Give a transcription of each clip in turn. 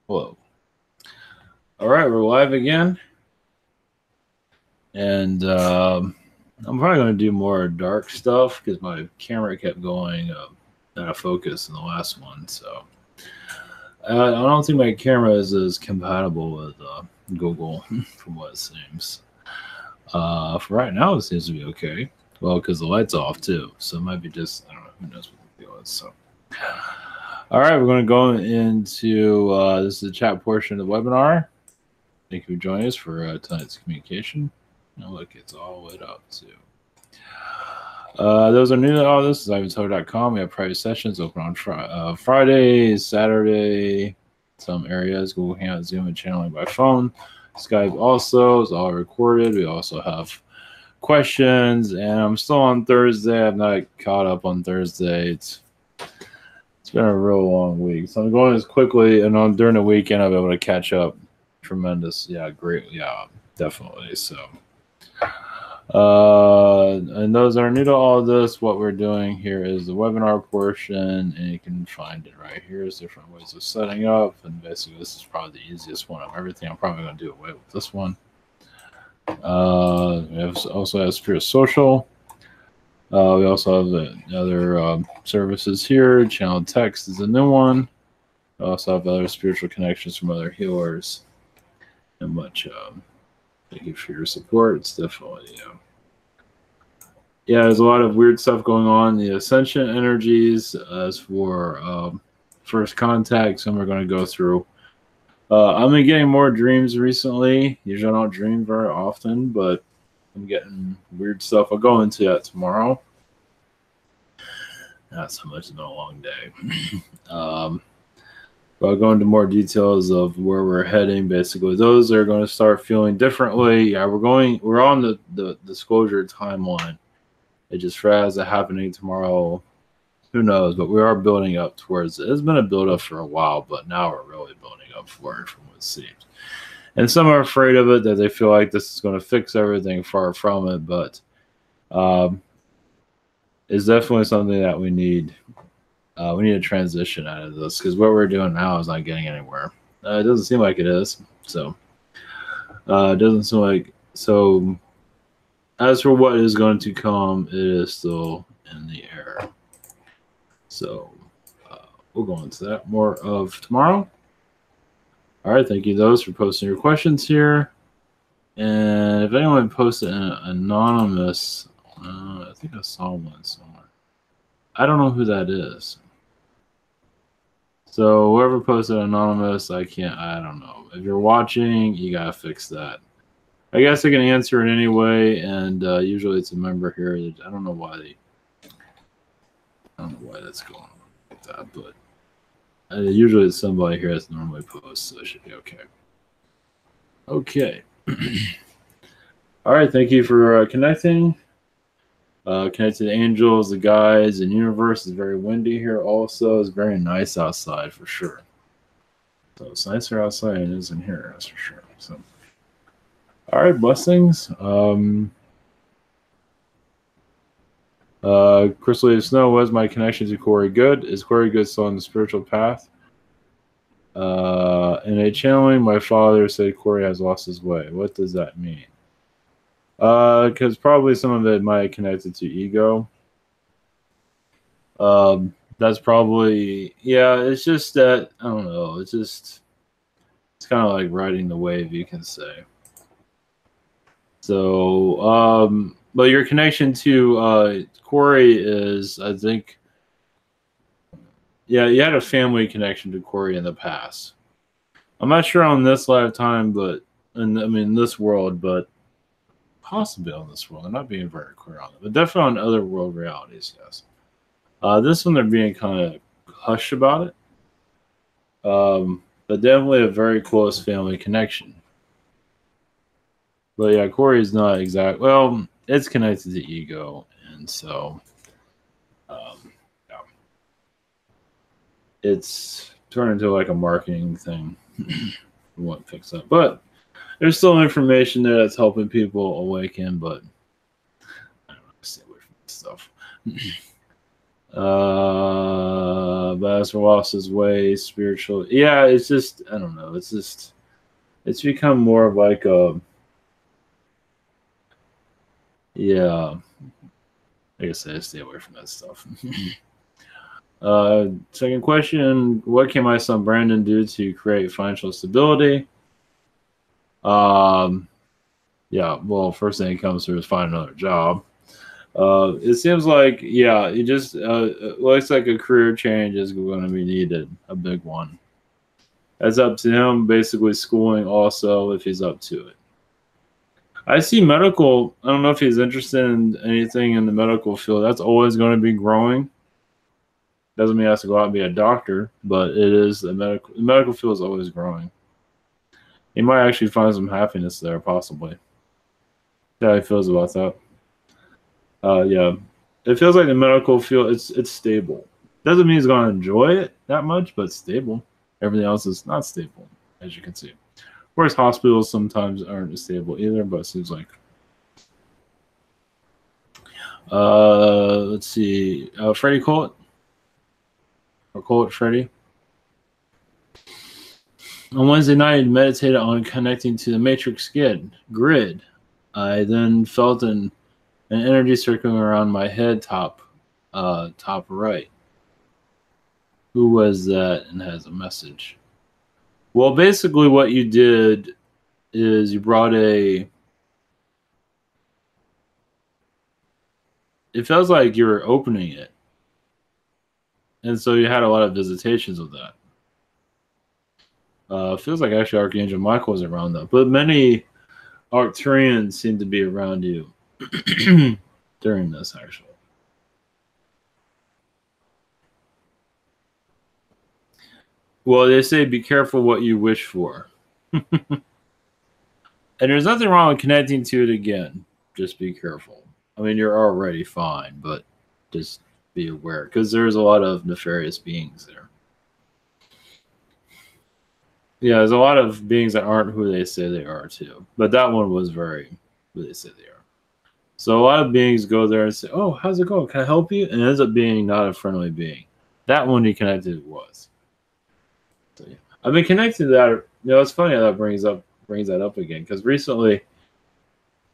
Hello. All right, we're live again, and I'm probably going to do more dark stuff because my camera kept going out of focus in the last one. So I don't think my camera is as compatible with Google, from what it seems. For right now, it seems to be okay. Well, because the light's off too, so it might be just I don't know. Who knows what the deal is? So. All right, we're going to go into this is the chat portion of the webinar. Thank you for joining us for tonight's communication. Oh, look, it's all lit up too. Those are new to all this. Is ivantoga.com. We have private sessions open on Fridays, Saturday, some areas, Google Hangout, Zoom, and channeling by phone. Skype also is all recorded. We also have questions, and I'm still on Thursday. I'm not caught up on Thursday. It's been a real long week, so I'm going as quickly, and during the weekend I'll be able to catch up. Tremendous, yeah, great, yeah, definitely. So, and those that are new to all of this, what we're doing here is the webinar portion, and you can find it right here. There's different ways of setting up, and basically this is probably the easiest one of everything. I'm probably going to do away with this one. We also have Spirit Social. We also have the other services here. Channel Text is a new one. We also have other spiritual connections from other healers. And much. Thank you for your support. It's definitely, yeah, there's a lot of weird stuff going on. The ascension energies, as for first contact, some we're going to go through. I've been getting more dreams recently. Usually I don't dream very often, but I'm getting weird stuff. I'll go into that tomorrow. Not so much, it's been a long day. But I'll go into more details of where we're heading. Basically, those are going to start feeling differently. Yeah, we're on the disclosure timeline. It just has it happening tomorrow. Who knows? But we are building up towards it. It's been a build up for a while, but now we're really building up for it from what it seems. And some are afraid of it, that they feel like this is going to fix everything. Far from it, but it's definitely something that we need. We need to transition out of this, because what we're doing now is not getting anywhere. It doesn't seem like it is. So it doesn't seem like. So as for what is going to come, it is still in the air. So we'll go into that more of tomorrow. All right, thank you those for posting your questions here. And if anyone posted an anonymous, I think I saw one somewhere. I don't know who that is. So whoever posted anonymous, I don't know. If you're watching, you gotta fix that. I guess I can answer it anyway, and usually it's a member here. I don't know why that's going on like that, but usually it's somebody here that's normally posts, so it should be okay. Okay. All right, thank you for connecting. Connected to angels, the guides, and universe. Is very windy here also. It's very nice outside for sure. So it's nicer outside than it is in here, that's for sure. So, all right, blessings. Crystal of Snow, was my connection to Corey good? Is Corey good still on the spiritual path? In a channeling, my father said Corey has lost his way. What does that mean? Because probably some of it might connect it to ego. That's probably, yeah, it's just that, I don't know, it's kind of like riding the wave, you can say. So, but your connection to Corey is, I think, yeah, you had a family connection to Corey in the past. I'm not sure on this lifetime, but, this world, but possibly on this world. I'm not being very clear on it, but definitely on other world realities, yes. This one, they're being kind of hush about it. But definitely a very close family connection. But yeah, Corey's not exact. Well, it's connected to ego, and so yeah. It's turned into like a marketing thing. What picks up, but there's still information there that's helping people awaken. But I don't know, stay away from this stuff. but has lost his way spiritual. Yeah, it's just I don't know. It's become more of like a yeah. Like I said, I stay away from that stuff. Second question: what can my son Brandon do to create financial stability? Um, yeah. Well, first thing that comes through is find another job. It seems like yeah, it just looks like a career change is going to be needed, a big one. That's up to him. Basically, schooling also if he's up to it. I see medical. I don't know if he's interested in anything in the medical field. That's always going to be growing. Doesn't mean he has to go out and be a doctor, but it is the medical field is always growing. He might actually find some happiness there, possibly. How he feels about that. Yeah, it feels like the medical field. It's stable. Doesn't mean he's going to enjoy it that much, but it's stable. Everything else is not stable, as you can see. Whereas hospitals sometimes aren't stable either, but it seems like. Let's see. Freddie Colt or Colt Freddie. On Wednesday night, I meditated on connecting to the matrix grid. I then felt an energy circling around my head top right. Who was that and has a message? Well, basically what you did is you brought it feels like you were opening it. And so you had a lot of visitations with that. Feels like actually Archangel Michael was around that. But many Arcturians seem to be around you during this, actually. Well, they say be careful what you wish for. And there's nothing wrong with connecting to it again. Just be careful. I mean, you're already fine, but just be aware because there's a lot of nefarious beings there. Yeah, there's a lot of beings that aren't who they say they are, too. But that one was very who they say they are. So a lot of beings go there and say, oh, how's it going? Can I help you? And it ends up being not a friendly being. That one you connected was. So, yeah. I've been connected to that. It's funny how that brings that up again. Because recently,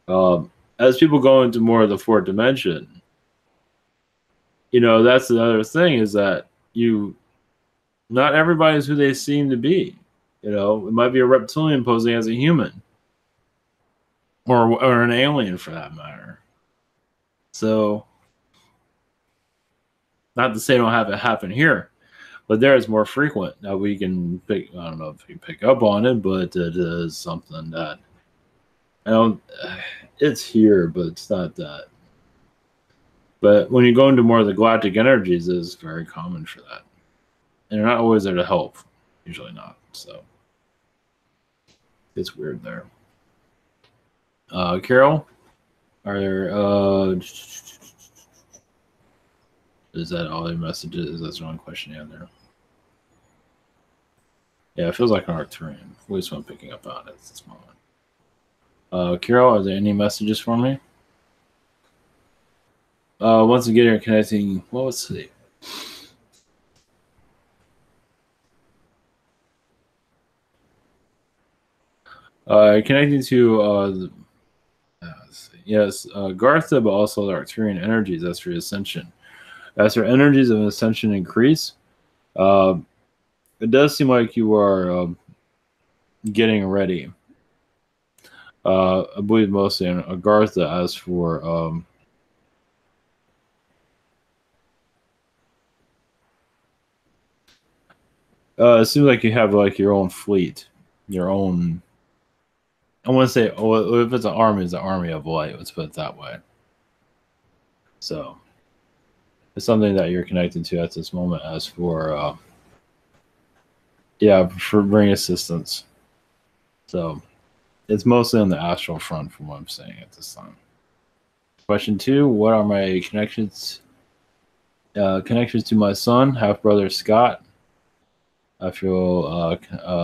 as people go into more of the fourth dimension, that's the other thing is that not everybody is who they seem to be. It might be a reptilian posing as a human. Or an alien for that matter. So, not to say don't have it happen here, but there it's more frequent. Now we can pick. I don't know if you pick up on it, but it is something that I don't. It's here, but it's not that. But when you go into more of the galactic energies, it's very common for that, and they're not always there to help. Usually not. So it's weird there. Carol, are there? Is that all your messages? That's the wrong question you have there. Yeah, it feels like an Arcturian. At least I'm picking up on it at this moment. Carol, are there any messages for me? Once again, you're connecting. Well, let's see. Connecting to yes, Gartha, but also the Arcturian energies. That's for ascension. As her energies of ascension increase, it does seem like you are getting ready. I believe mostly in Agartha. As for it seems like you have like your own fleet, your own. I want to say, oh, if it's an army, it's an army of light. Let's put it that way. So it's something that you're connected to at this moment. As for for bring assistance. So it's mostly on the astral front, from what I'm saying at this time. Question 2: what are my connections? Connections to my son, half brother Scott. I feel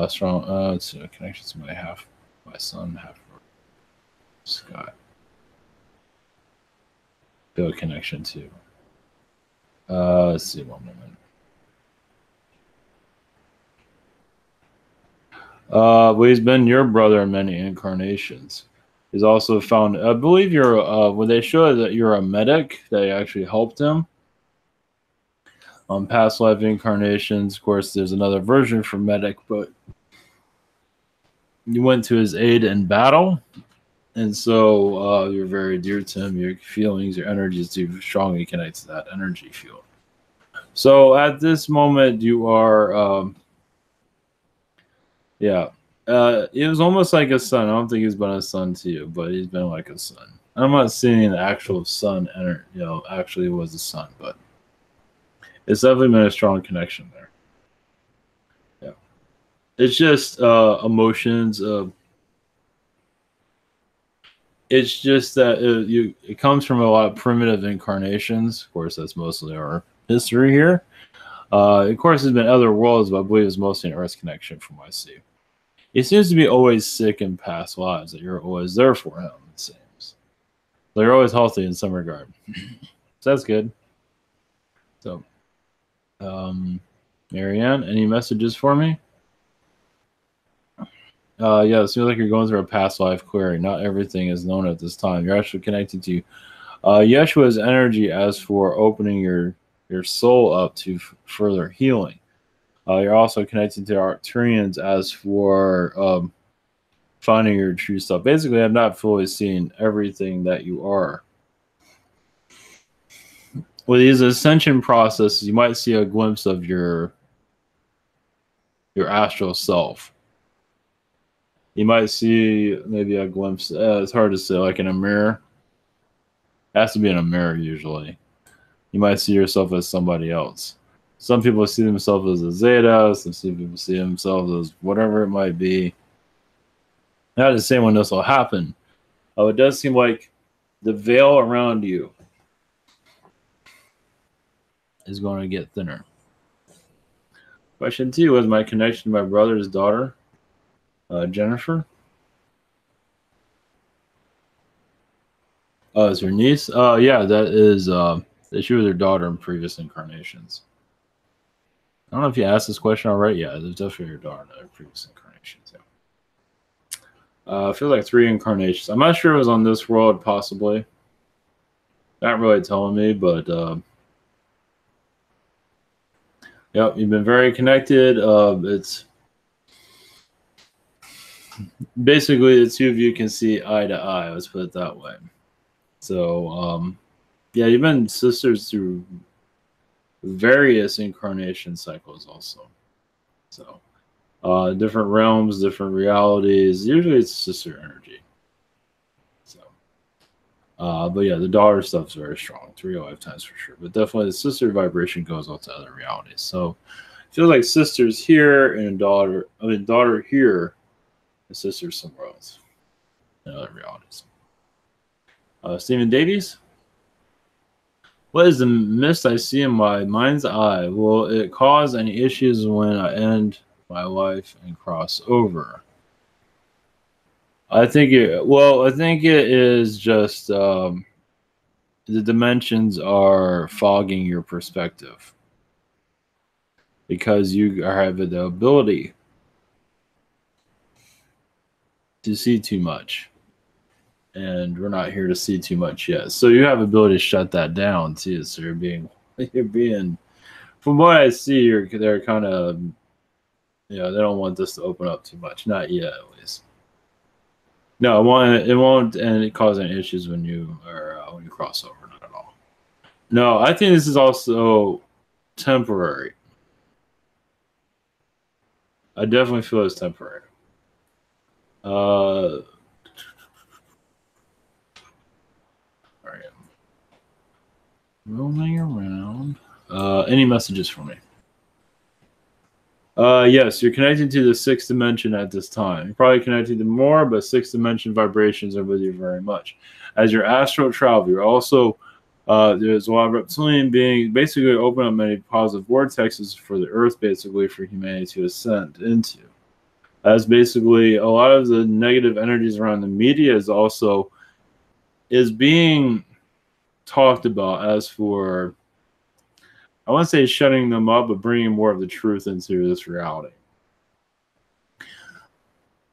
strong. It's connections to my son, half brother Scott. Feel a connection to. Let's see one moment. Well, he's been your brother in many incarnations. He's also found, I believe you're, when they show that you're a medic, they actually helped him on past life incarnations. Of course, there's another version for medic, but you went to his aid in battle. And so you're very dear to him. Your feelings, your energies do strongly connect to that energy field. So at this moment, you are, yeah. It was almost like a son. I don't think he's been a son to you, but he's been like a son. I'm not seeing the actual son, actually was a son, but it's definitely been a strong connection there. Yeah. It's just emotions. It's just that it comes from a lot of primitive incarnations. Of course, that's mostly our history here. Of course, there's been other worlds, but I believe it's mostly an Earth connection from what I see. He seems to be always sick in past lives, that you're always there for him, it seems. They're always healthy in some regard. So that's good. So, Marianne, any messages for me? Yeah, it seems like you're going through a past life query. Not everything is known at this time. You're actually connected to Yeshua's energy as for opening your soul up to further healing. You're also connected to Arcturians as for finding your true self. Basically, I've not fully seen everything that you are. With these ascension processes, you might see a glimpse of your astral self. You might see maybe a glimpse. It's hard to say, like in a mirror. It has to be in a mirror usually. You might see yourself as somebody else. Some people see themselves as a Zeta. Some people see themselves as whatever it might be. Not to say when this will happen. It does seem like the veil around you is going to get thinner. Question 2 was my connection to my brother's daughter, Jennifer. Is her niece? Yeah, that is. She was her daughter in previous incarnations. I don't know if you asked this question already. Yeah, there's definitely your daughter in previous incarnations. Yeah. I feel like 3 incarnations. I'm not sure it was on this world, possibly. Not really telling me, but yep, you've been very connected. It's basically the two of you can see eye to eye. Let's put it that way. So yeah, you've been sisters through various incarnation cycles also. So different realms, different realities. Usually it's sister energy. So but yeah, the daughter stuff's very strong. 3 lifetimes for sure. But definitely the sister vibration goes out to other realities. So it feels like sisters here and daughter here and sisters somewhere else in other realities. Stephen Davies. What is the mist I see in my mind's eye? Will it cause any issues when I end my life and cross over? I think it is just the dimensions are fogging your perspective because you have the ability to see too much. And we're not here to see too much yet. So you have ability to shut that down too. So you're being from what I see, they're kind of, they don't want this to open up too much. Not yet, at least. No, it won't and it cause any issues when you cross over, not at all. No, I think this is also temporary. I definitely feel it's temporary. Roaming around. Any messages for me? Yes, you're connected to the 6th dimension at this time. You're probably connected to more, but 6th dimension vibrations are with you very much. As your astral travel, you're also there's a lot of reptilian beings basically open up many positive vortexes for the Earth, basically for humanity to ascend into. As basically a lot of the negative energies around the media is being talked about as for, I want to say shutting them up, but bringing more of the truth into this reality.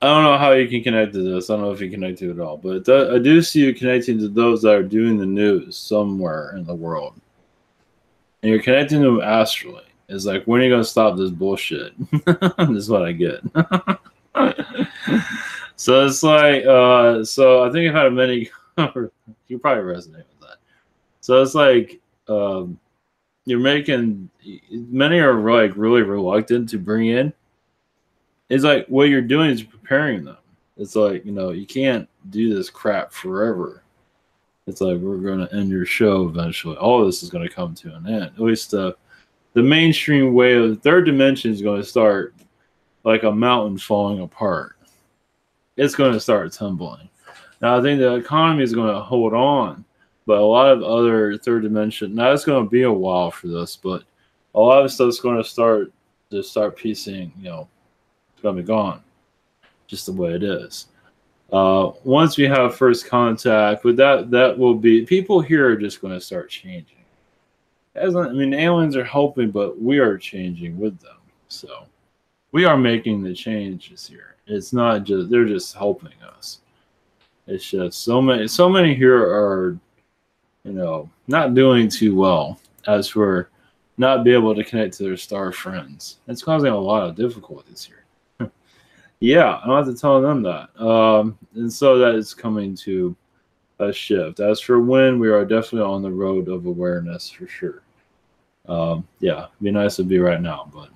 I don't know how you can connect to this. I don't know if you connect to it at all, but I do see you connecting to those that are doing the news somewhere in the world, and you're connecting to them astrally. It's like, when are you gonna stop this bullshit? This is what I get. So it's like, so I think I've had many. You probably resonate with that. So it's like, you're making many are like really reluctant to bring in. It's like what you're doing is preparing them. It's like, you can't do this crap forever. It's like, we're going to end your show eventually. All of this is going to come to an end. At least the mainstream way of the third dimension is going to start like a mountain falling apart. It's going to start tumbling. Now, I think the economy is going to hold on, but a lot of other third dimension. Now, it's going to be a while for this, but a lot of stuff's going to start piecing. It's going to be gone, just the way it is. Once we have first contact, but that will be, people here are just going to start changing. Aliens are helping, but we are changing with them. So we are making the changes here. It's not just they're just helping us. It's just so many here are, not doing too well as for not be able to connect to their star friends. It's causing a lot of difficulties here. Yeah, I don't have to tell them that. And so that is coming to a shift. As for when, we are definitely on the road of awareness for sure. Yeah, it'd be nice to be right now, but.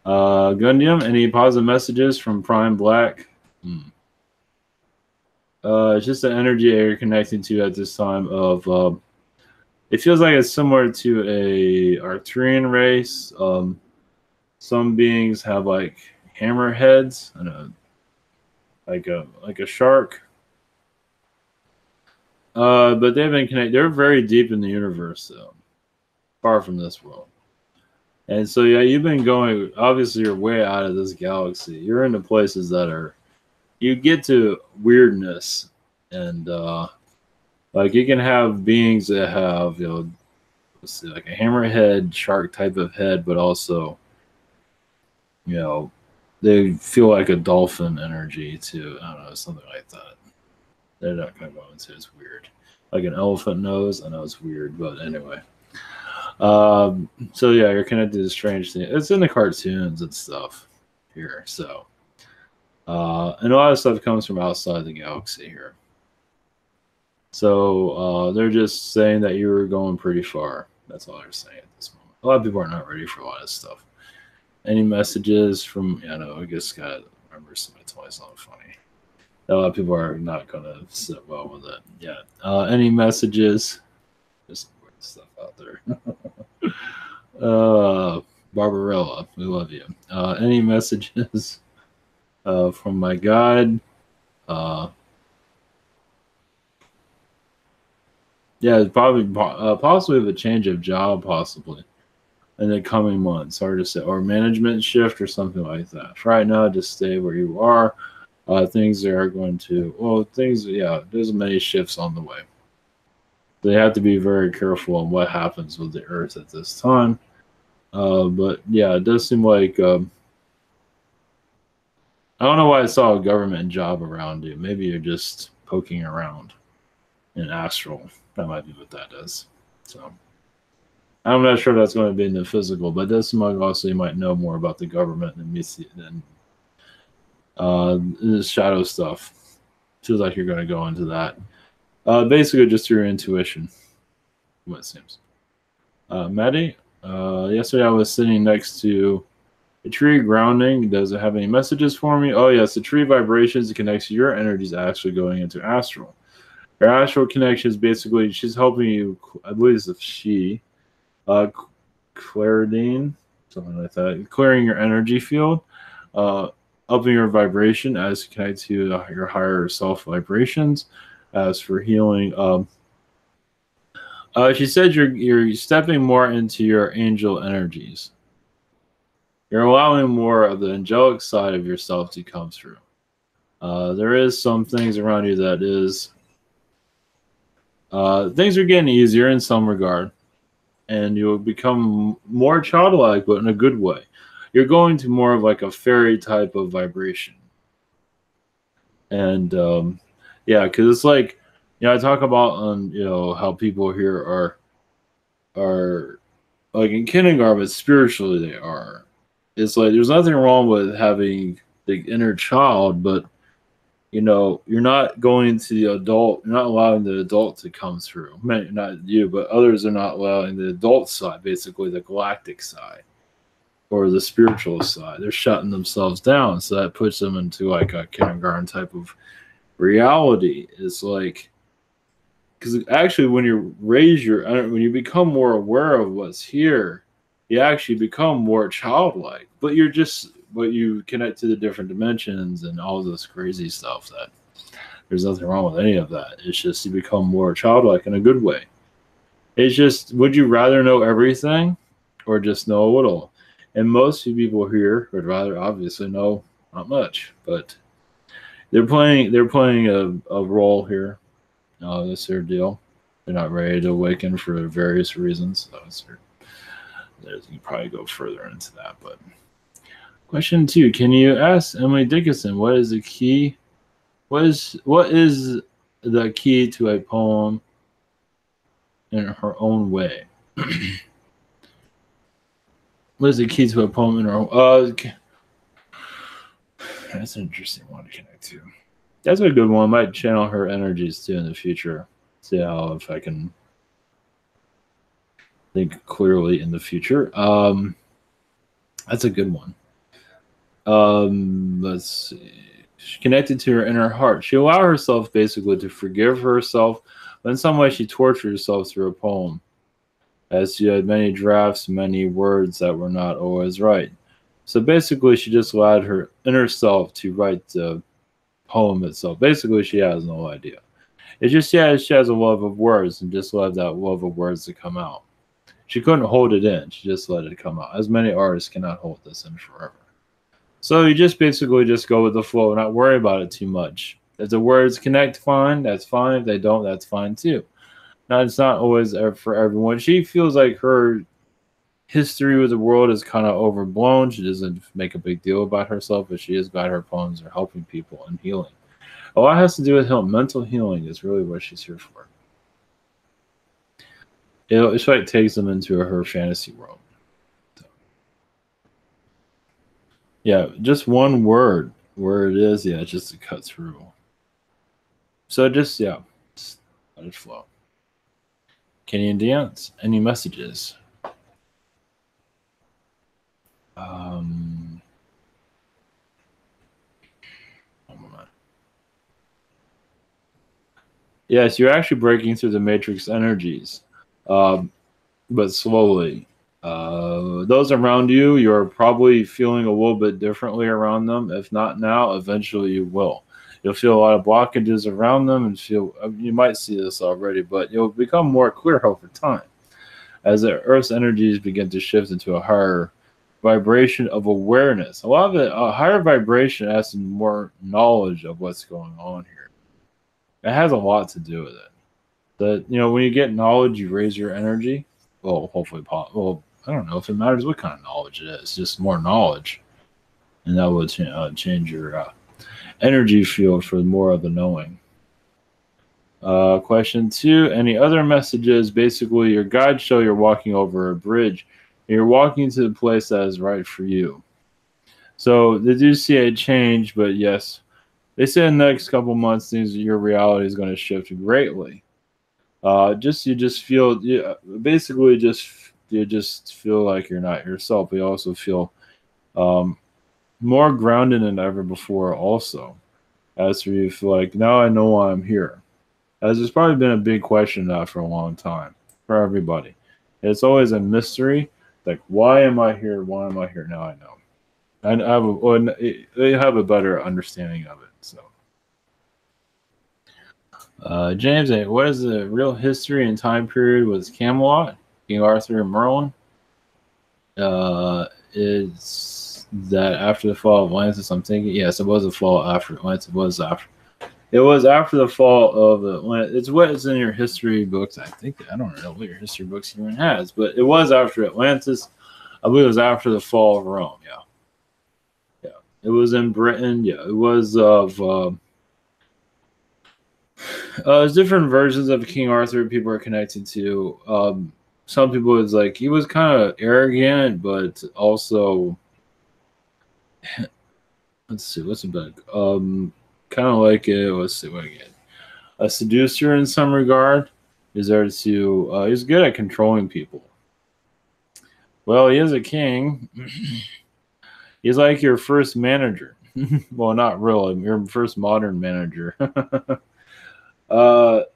Gundium, any positive messages from Prime Black? It's just the energy you're connecting to at this time of it feels like it's similar to a Arcturian race. Some beings have like hammerheads and like a shark. But they've been connected. They're very deep in the universe, though, far from this world. And so, yeah, you've been going, obviously, you're way out of this galaxy. You're into places that you get to weirdness. And, like, you can have beings that have, let's see, like a hammerhead, shark type of head, but also, they feel like a dolphin energy, too. I don't know, something like that. They're not going to go into it. It's weird. Like an elephant nose. I know it's weird, but anyway. So yeah, you're connected to strange things. It's in the cartoons and stuff here. So, and a lot of stuff comes from outside the galaxy here. So they're just saying that you were going pretty far. That's all they're saying at this moment. A lot of people are not ready for a lot of stuff. Any messages from? I guess gotta remember somebody told me something funny. A lot of people are not gonna sit well with it yet. Any messages? Just weird stuff out there. Barbarella, we love you. Any messages from my guide? Yeah, probably possibly with a change of job, possibly in the coming months. Hard to say, or management shift or something like that. For right now, just stay where you are. Things are going to there's many shifts on the way. They have to be very careful on what happens with the Earth at this time. But yeah, it does seem like I don't know why I saw a government job around you. Maybe you're just poking around in astral. That might be what that is. So I'm not sure if that's going to be in the physical, but it does seem like also you might know more about the government than the shadow stuff. Feels like you're going to go into that. Basically, just your intuition, what it seems. Maddie, yesterday I was sitting next to a tree grounding. Does it have any messages for me? Oh, yes. The tree vibrations connects your energies actually going into astral. Your astral connection is basically, she's helping you, I believe it's a she, Claridine, something like that, clearing your energy field, upping your vibration as you connect to your higher self vibrations. As for healing, she said you're stepping more into your angel energies. You're allowing more of the angelic side of yourself to come through. There is some things around you that is things are getting easier in some regard, and you'll become more childlike, but in a good way. you're going to more of like a fairy type of vibration. And yeah, because it's like, I talk about how people here are like in kindergarten, but spiritually they are. It's like there's nothing wrong with having the inner child, but you're not going to the adult. You're not allowing the adult to come through. Not you, but others are not allowing the adult side, basically the galactic side or the spiritual side. They're shutting themselves down, so that puts them into like a kindergarten type of reality. It's like, because actually when when you become more aware of what's here, you actually become more childlike, but you connect to the different dimensions and all this crazy stuff. That there's nothing wrong with any of that. It's just you become more childlike in a good way. It's just, would you rather know everything or just know a little? And most people here would rather obviously know not much, but they're playing a role here. That's their deal. They're not ready to awaken for various reasons. You can probably go further into that. But question 2: can you ask Emily Dickinson what is the key? What is the key to a poem in her own way? What is the key to a poem in her own? That's an interesting one to connect to. That's a good one. I might channel her energies too in the future. See if I can think clearly in the future. That's a good one. Let's see. She's connected to her inner heart. She allowed herself basically to forgive herself, but in some way she tortured herself through a poem, as she had many drafts, many words that were not always right. So basically she just allowed her inner self to write the poem itself. Basically she has no idea. It's just she has a love of words and just let that love of words to come out. She couldn't hold it in. She just let it come out. As many artists cannot hold this in forever. So you just basically just go with the flow, not worry about it too much. If the words connect, fine, that's fine. If they don't, that's fine too. Now, it's not always for everyone. She feels like her history with the world is kind of overblown. She doesn't make a big deal about herself, but she is glad her poems are helping people and healing. A lot has to do with mental healing is really what she's here for. It's like takes them into her fantasy world. Yeah, just one word where it is, just to cut through. So just let it flow. Canadian dance. Any messages? One moment. Yes, you're actually breaking through the matrix energies, but slowly. Those around you, you're probably feeling a little bit differently around them. If not now, eventually you will. You'll feel a lot of blockages around them and you might see this already, but you'll become more clear over time as the Earth's energies begin to shift into a higher vibration of awareness. A lot of a higher vibration has more knowledge of what's going on here. It has a lot to do with it. That, when you get knowledge, you raise your energy. Well, hopefully, I don't know if it matters what kind of knowledge it is. Just more knowledge, and that will change your energy field for more of the knowing. Question 2: any other messages? Basically, your guides show you're walking over a bridge, and you're walking to the place that is right for you. So they do see a change, but yes, they say in the next couple months, your reality is going to shift greatly. You just feel like you're not yourself. But you also feel more grounded than ever before. Also, as for you feel like, now I know why I'm here. As there's probably been a big question now for a long time for everybody. It's always a mystery. Like, why am I here? Why am I here? Now I know. They have a better understanding of it. So. James, what is the real history and time period with Camelot, King Arthur and Merlin? Is that after the fall of Atlantis? I'm thinking. Yes, it was the fall after Atlantis. It was after the fall of Atlantis. It's what's in your history books. I don't know what your history books even has, but it was after Atlantis. I believe it was after the fall of Rome. Yeah, yeah. It was in Britain. Yeah, it was of. There's different versions of King Arthur people are connected to. Some people it's like he was kind of arrogant, but also let's see, what's the book? Kind of like it. Let's see what again. A seducer in some regard. Is there to? He's good at controlling people. Well, he is a king. He's like your first manager. Well, not really. Your first modern manager.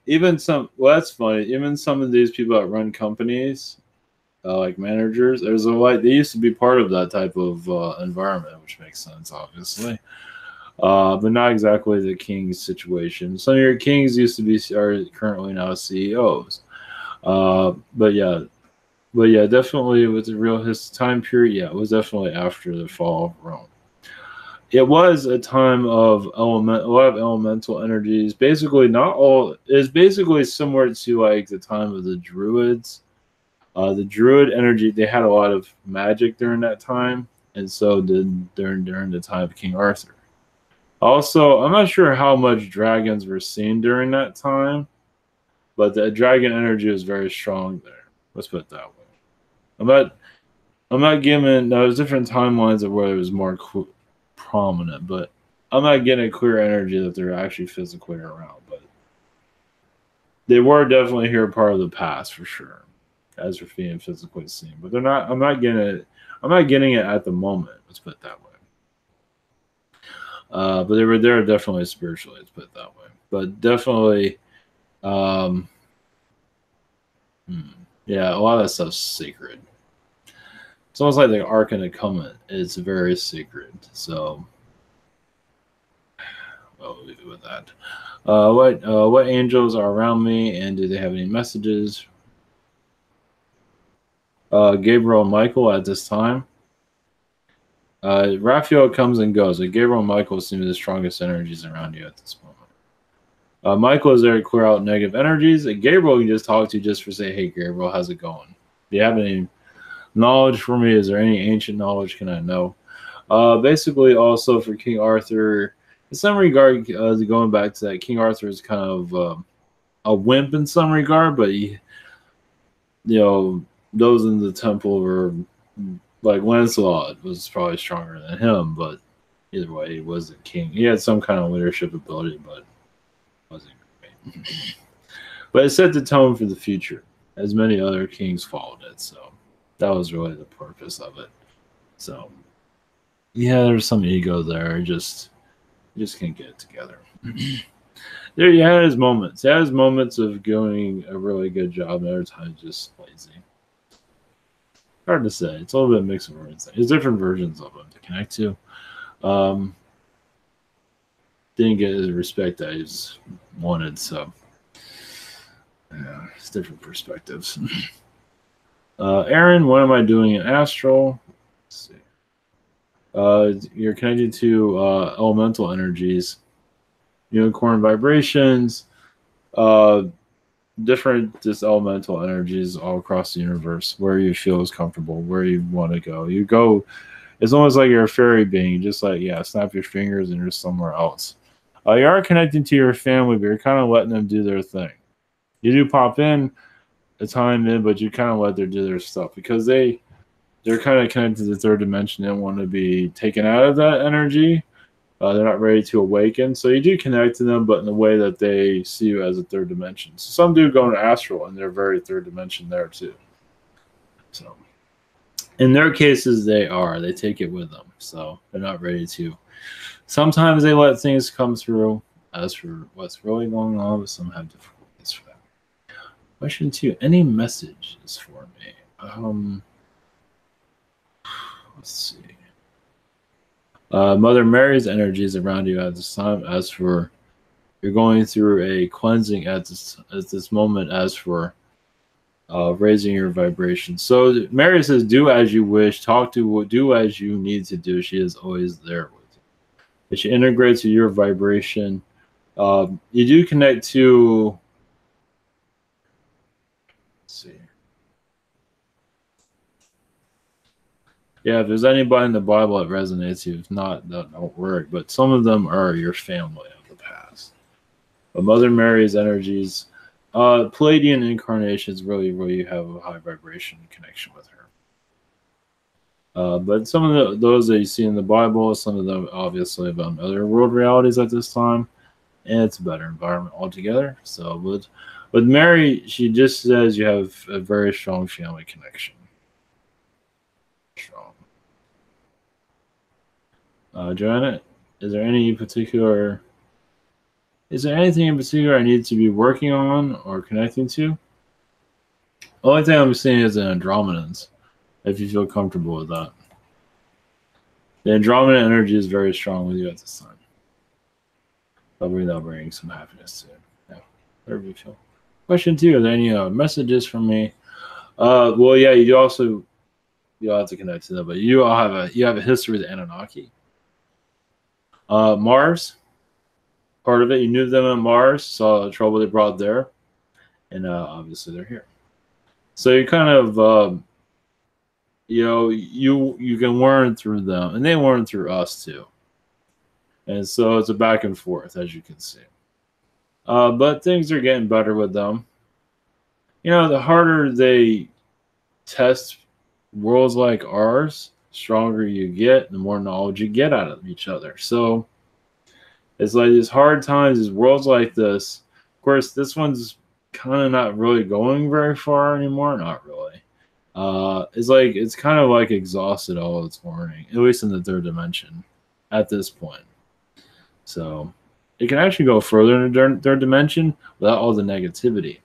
Even some. Well, that's funny. Even some of these people that run companies, like managers, there's a like they used to be part of that type of environment, which makes sense, obviously. But not exactly the king's situation. Some of your kings used to be are currently now CEOs. But yeah, definitely with the real his time period. Yeah, it was definitely after the fall of Rome. It was a time of a lot of elemental energies. Basically, not all. It's basically similar to like the time of the Druids. The Druid energy, they had a lot of magic during that time, and so did during the time of King Arthur. Also, I'm not sure how much dragons were seen during that time, but the dragon energy was very strong there. Let's put it that way. I'm not. I'm not giving. There's different timelines of where it was more prominent, but I'm not getting a clear energy that they're actually physically around. But they were definitely here part of the past for sure, as for being physically seen. But they're not. I'm not getting it. I'm not getting it at the moment. Let's put it that way. But they were there definitely spiritually. Let's put it that way. But definitely, um, yeah, a lot of that stuff's sacred. It's almost like the Ark and the Covenant. It's very secret. So, I'll leave it with that. What angels are around me, and do they have any messages? Gabriel and Michael at this time. Raphael comes and goes. Gabriel and Michael seem to be the strongest energies around you at this moment. Michael is there to clear out negative energies. Gabriel you can just talk to just for say, hey, Gabriel, how's it going? Do you have any knowledge for me? Is there any ancient knowledge can I know? Basically, also for King Arthur, in some regard, going back to that, King Arthur is kind of a wimp in some regard, but he, those in the temple were like Lancelot was probably stronger than him, but either way, he was the king. He had some kind of leadership ability, but wasn't great. But it set the tone for the future, as many other kings followed it. So that was really the purpose of it. So yeah, there's some ego there. Just can't get it together. There, he had his moments. He had his moments of doing a really good job, and other times just lazy. Hard to say. It's a little bit of a mix of words. There's different versions of him to connect to. Didn't get the respect that he's wanted, so yeah, it's different perspectives. Aaron, what am I doing in Astral? Let's see. You're connected to elemental energies, unicorn vibrations, different just elemental energies all across the universe, where you feel is comfortable, where you want to go. You go, it's almost like you're a fairy being, just like, yeah, snap your fingers and you're somewhere else. You are connecting to your family, but you're kind of letting them do their thing. You do pop in a time in, but you kind of let them do their stuff because they're kind of connected to the third dimension and want to be taken out of that energy. They're not ready to awaken. So you do connect to them, but in a way that they see you as a third dimension. So some do go into astral, and they're very third dimension there too. So in their cases, they take it with them. So they're not ready to. Sometimes they let things come through. As for what's really going on, but some have difficulties for that. Question 2. Any messages for me? Let's see. Mother Mary's energies around you at this time. As for you're going through a cleansing at this moment. As for raising your vibration. So Mary says, "Do as you wish. Do as you need to do." She is always there with you. If she integrates with your vibration, you do connect to. Let's see. Yeah, if there's anybody in the Bible that resonates with you, if not, don't worry. But some of them are your family of the past. But Mother Mary's energies, Palladian incarnations really have a high vibration connection with her. But some of those that you see in the Bible, some of them obviously about other world realities at this time, and it's a better environment altogether. So with Mary, she just says you have a very strong family connection. Strong. Joanna, is there anything in particular I need to be working on or connecting to? The only thing I'm seeing is the Andromedans, if you feel comfortable with that. The Andromeda energy is very strong with you at this time. That'll bring some happiness to you. Yeah, whatever you feel. Question 2, are there any messages from me? Well, yeah, you'll have to connect to that, but you have a history with the Anunnaki. Mars, part of it, you knew them on Mars, saw the trouble they brought there, and obviously they're here. So you kind of, you can learn through them, and they learn through us too. And so it's a back and forth, as you can see. But things are getting better with them. The harder they test worlds like ours, stronger you get, the more knowledge you get out of each other. So it's like these hard times, these worlds like this. Of course, this one's kind of not really going very far anymore. Not really. It's kind of like exhausted all its learning, at least in the third dimension at this point. So it can actually go further in the third dimension without all the negativity.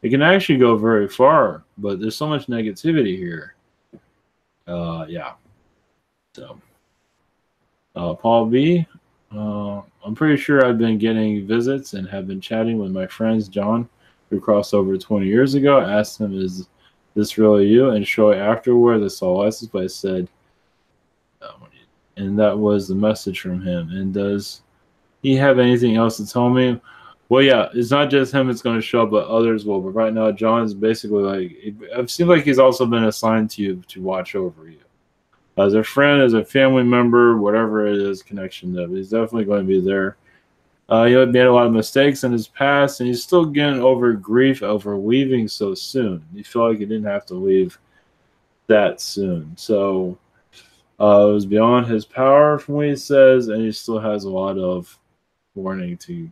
It can actually go very far, but there's so much negativity here. Yeah. So, Paul B., I'm pretty sure I've been getting visits and have been chatting with my friends John, who crossed over 20 years ago. I asked him, is this really you? And shortly afterward, the soul license plate said, and that was the message from him. And does he have anything else to tell me? Well, yeah, it's not just him that's going to show up, but others will. But right now, John's basically it seems like he's also been assigned to you to watch over you. As a friend, as a family member, whatever it is, connection that he's definitely going to be there. He made a lot of mistakes in his past, and he's still getting over grief over leaving so soon. He felt like he didn't have to leave that soon. So it was beyond his power from what he says, and he still has a lot of warning to.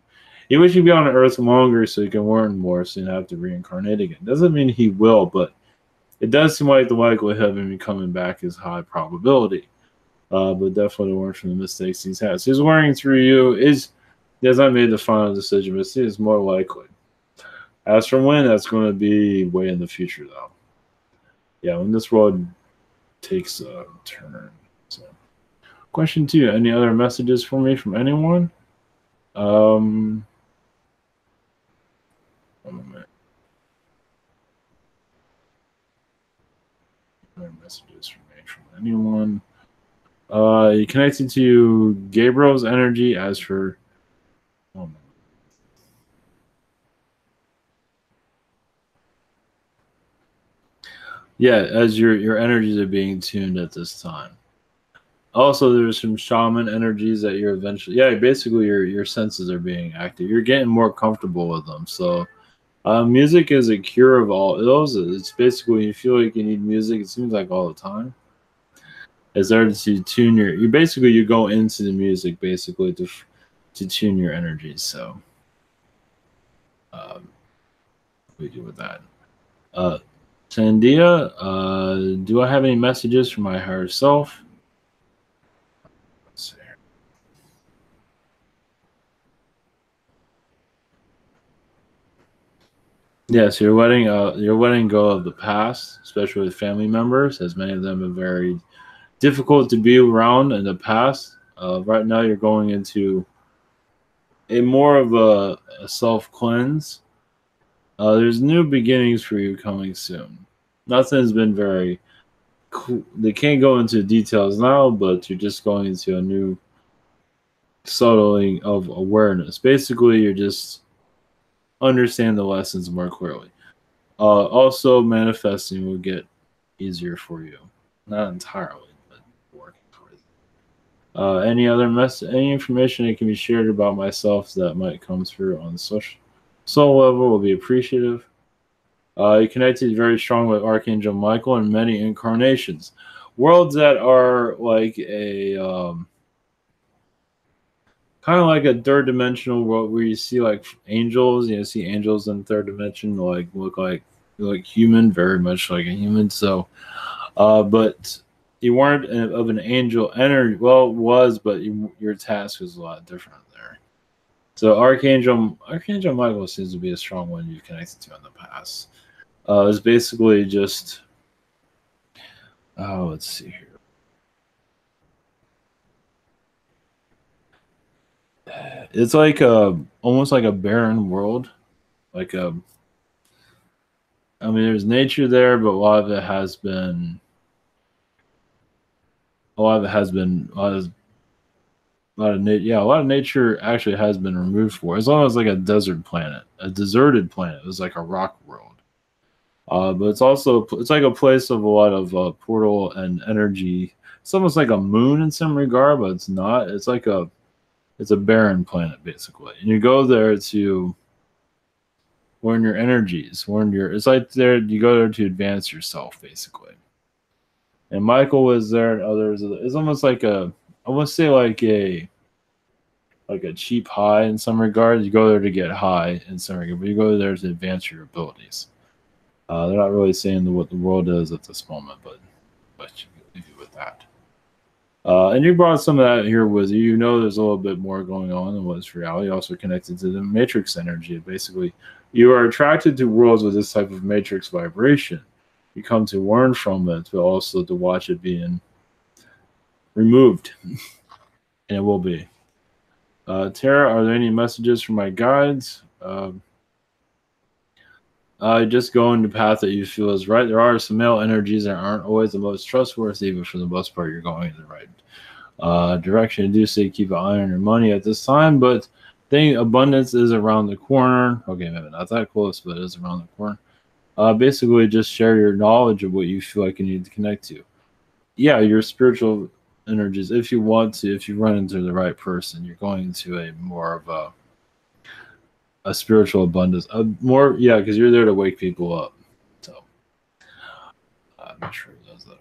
He wishes he'd be on Earth longer so he can learn more, so he doesn't have to reincarnate again. Doesn't mean he will, but it does seem like the likelihood of him coming back is high probability. But definitely learn from the mistakes he's had. So he's learning through you. He has not made the final decision, but it's more likely. As for when, that's going to be way in the future, though. Yeah, when this world takes a turn. So, question 2: any other messages for me from anyone? One moment. Other messages from me from anyone? You connected to Gabriel's energy. As for yeah, as your energies are being tuned at this time. Also, there's some shaman energies that you're eventually, basically your senses are being active. You're getting more comfortable with them. So, music is a cure of all ills. It's basically when you feel like you need music, it seems like all the time. It's there to tune you go into the music basically to tune your energies. So, we do with that. Sandia, do I have any messages from my higher self? Let's see. Yes, you're letting go of the past, especially with family members, as many of them are very difficult to be around in the past. Right now, you're going into a more of a self cleanse. There's new beginnings for you coming soon. Nothing's been very cool. They can't go into details now, but you're just going into a new subtling of awareness. Basically, you're just understand the lessons more clearly. Also, manifesting will get easier for you. Not entirely, Any information that can be shared about myself that might come through on the soul level will be appreciative. You connected very strong with Archangel Michael in many incarnations. Worlds that are like a kind of like a third dimensional world where you see like angels. You know, see angels in third dimension, like look like human, very much like a human. So, but you weren't of an angel energy. Well, it was, but your task was a lot different there. So Archangel Michael seems to be a strong one you've connected to in the past. It's basically just let's see here. It's like almost like a barren world. Like I mean, there's nature there, but a lot of it has been a lot of nature actually has been removed for as long as like a desert planet, a deserted planet. It was like a rock world. But it's like a place of a lot of portal and energy. It's almost like a moon in some regard, but it's not. It's a barren planet basically, and you go there to learn your energies, learn your. It's like there you go there to advance yourself basically. And Michael was there, and others. It's almost like I want to say like a cheap high in some regards. You go there to get high in some regard, but you go there to advance your abilities. They're not really saying what the world is at this moment, but you can leave you with that. And you brought some of that here with you. You know, there's a little bit more going on than what's reality. Also connected to the matrix energy. Basically, you are attracted to worlds with this type of matrix vibration. You come to learn from it, but also to watch it being removed, and it will be. Tara, are there any messages from my guides? Just go in the path that you feel is right. There are some male energies that aren't always the most trustworthy, but for the most part, you're going in the right direction. I do say keep an eye on your money at this time, but abundance is around the corner. Okay, maybe not that close, but it is around the corner. Basically, just share your knowledge of what you feel like you need to connect to. Yeah, your spiritual energies. If you want to, if you run into the right person, you're going into a more of a spiritual abundance. More, yeah, because you're there to wake people up. So I'm not sure who does that.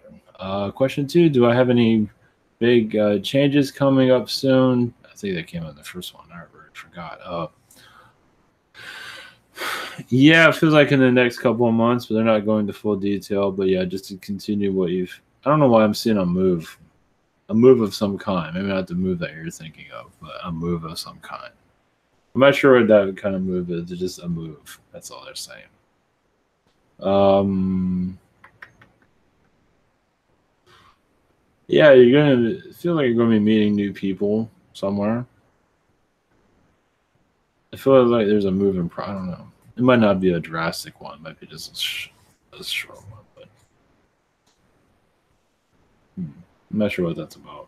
Question 2: do I have any big changes coming up soon? I think that came in the first one. I already forgot. Yeah, it feels like in the next couple of months, but they're not going to full detail. But yeah, just to continue what you've. I don't know why I'm seeing a move of some kind. Maybe not the move that you're thinking of, but a move of some kind. I'm not sure what that kind of move is. It's just a move. That's all they're saying. Yeah, you're gonna feel like you're gonna be meeting new people somewhere. I feel like there's a move in. I don't know. It might not be a drastic one. It might be just a short one. But I'm not sure what that's about.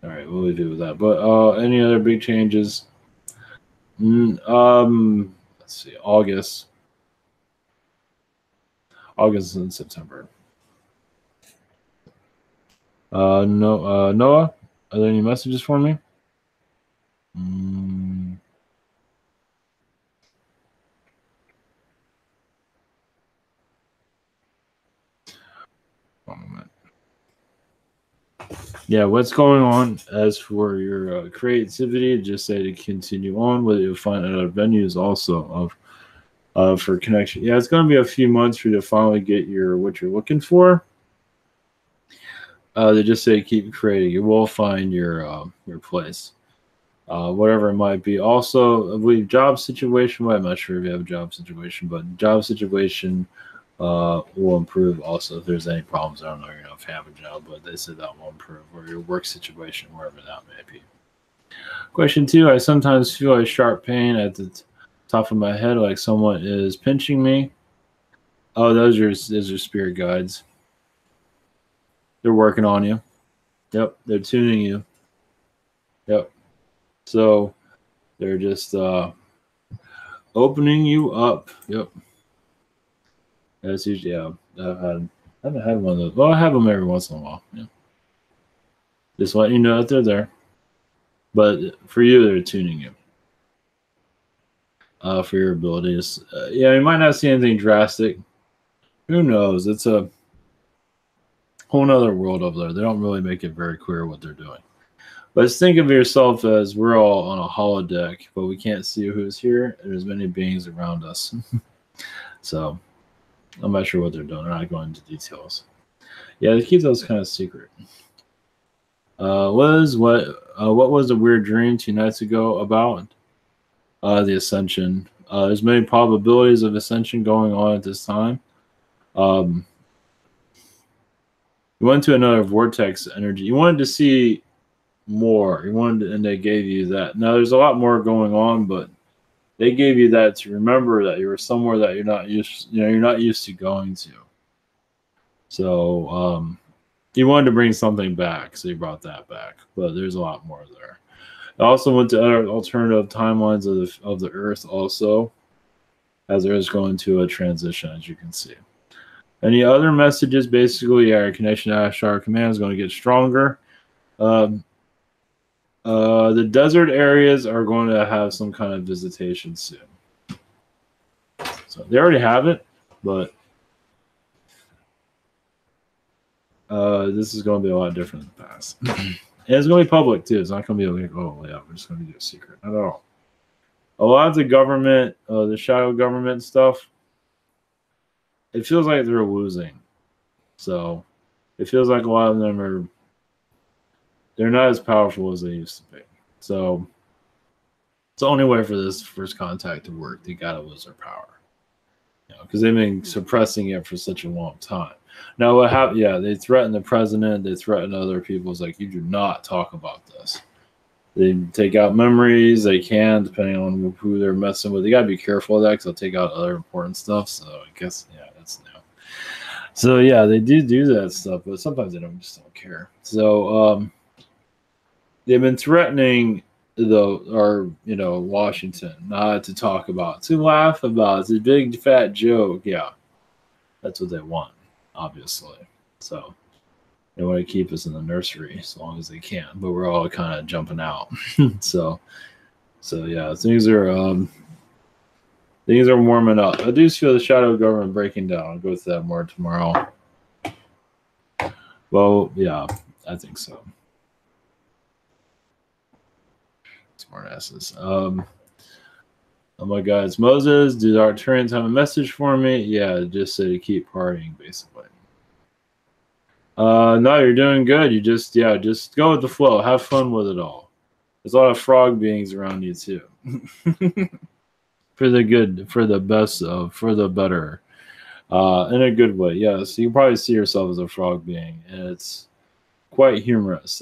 All right, we'll leave it with that. But any other big changes? Let's see. August and September. No, Noah, are there any messages for me? One moment. Yeah, what's going on as for your creativity? Just say to continue on with it. You'll find other venues also for connection. Yeah, it's going to be a few months for you to finally get what you're looking for. They just say keep creating. You will find your place, whatever it might be. Also, I believe job situation. Well, I'm not sure if you have a job situation, but job situation will improve. Also, if there's any problems, I don't know. You know if you have a job, but they said that will improve, or your work situation, wherever that may be. Question 2: I sometimes feel a sharp pain at the top of my head, like someone is pinching me. Oh, those are spirit guides. They're working on you. Yep, they're tuning you. Yep. So they're just opening you up. Yep. That's usually I haven't had one of those. Well, I have them every once in a while. Yeah. Just letting you know that they're there. But for you, they're tuning you for your abilities. Yeah, you might not see anything drastic. Who knows? It's a whole nother world over there. They don't really make it very clear what they're doing. But just think of yourself as we're all on a holodeck, but we can't see who's here. There's many beings around us. So I'm not sure what they're doing. I'm not going into details. Yeah, they keep those kind of secret. What was the weird dream 2 nights ago about? The ascension. There's many probabilities of ascension going on at this time. You went to another vortex energy. You wanted to see more. You wanted, and they gave you that. Now there's a lot more going on, but they gave you that to remember that you were somewhere that you're not used to going to. So you wanted to bring something back, so you brought that back. But there's a lot more there. I also went to other alternative timelines of the Earth also, as there is going to a transition, as you can see. Any other messages? Basically, your connection to Ashtar Command is going to get stronger. The desert areas are going to have some kind of visitation soon. So they already have it, but this is going to be a lot different than the past. And it's going to be public too. It's not going to be like, oh yeah, we're just going to do a secret. Not at all. A lot of the government, the shadow government stuff, it feels like they're losing. So it feels like a lot of them they're not as powerful as they used to be. So it's the only way for this first contact to work. They got to lose their power. Because they've been suppressing it for such a long time. Now, what happened? Yeah, they threaten the president. They threaten other people. It's like, you do not talk about this. They take out memories. They can, depending on who they're messing with. They got to be careful of that because they'll take out other important stuff. So I guess, yeah, that's new. So, yeah, they do that stuff, but sometimes they just don't care. So they've been threatening Washington not to talk about, to laugh about. It's a big fat joke. Yeah, that's what they want, obviously. So they want to keep us in the nursery as long as they can, but we're all kind of jumping out. so yeah, things are warming up. I do feel the shadow government breaking down. I'll go through that more tomorrow. Well, yeah, I think so. Smartasses. Oh my God, it's Moses. Do the Arcturians have a message for me? Yeah, just say to keep partying, basically. No, you're doing good. You just go with the flow. Have fun with it all. There's a lot of frog beings around you too. For the good, for the best, for the better. In a good way, yeah. So you can probably see yourself as a frog being, and it's quite humorous.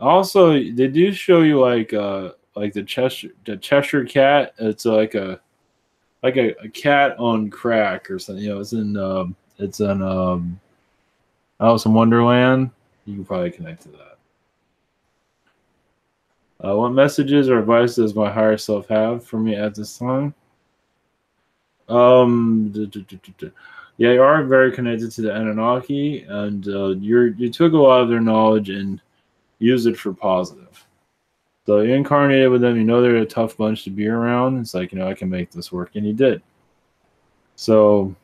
Also, they do show you like the Cheshire cat. It's like a cat on crack or something. It's in Alice in Wonderland. You can probably connect to that. What messages or advice does my higher self have for me at this time? Yeah, you are very connected to the Anunnaki, and you took a lot of their knowledge and used it for positive. So you incarnated with them. You know they're a tough bunch to be around. It's like, I can make this work, and you did. So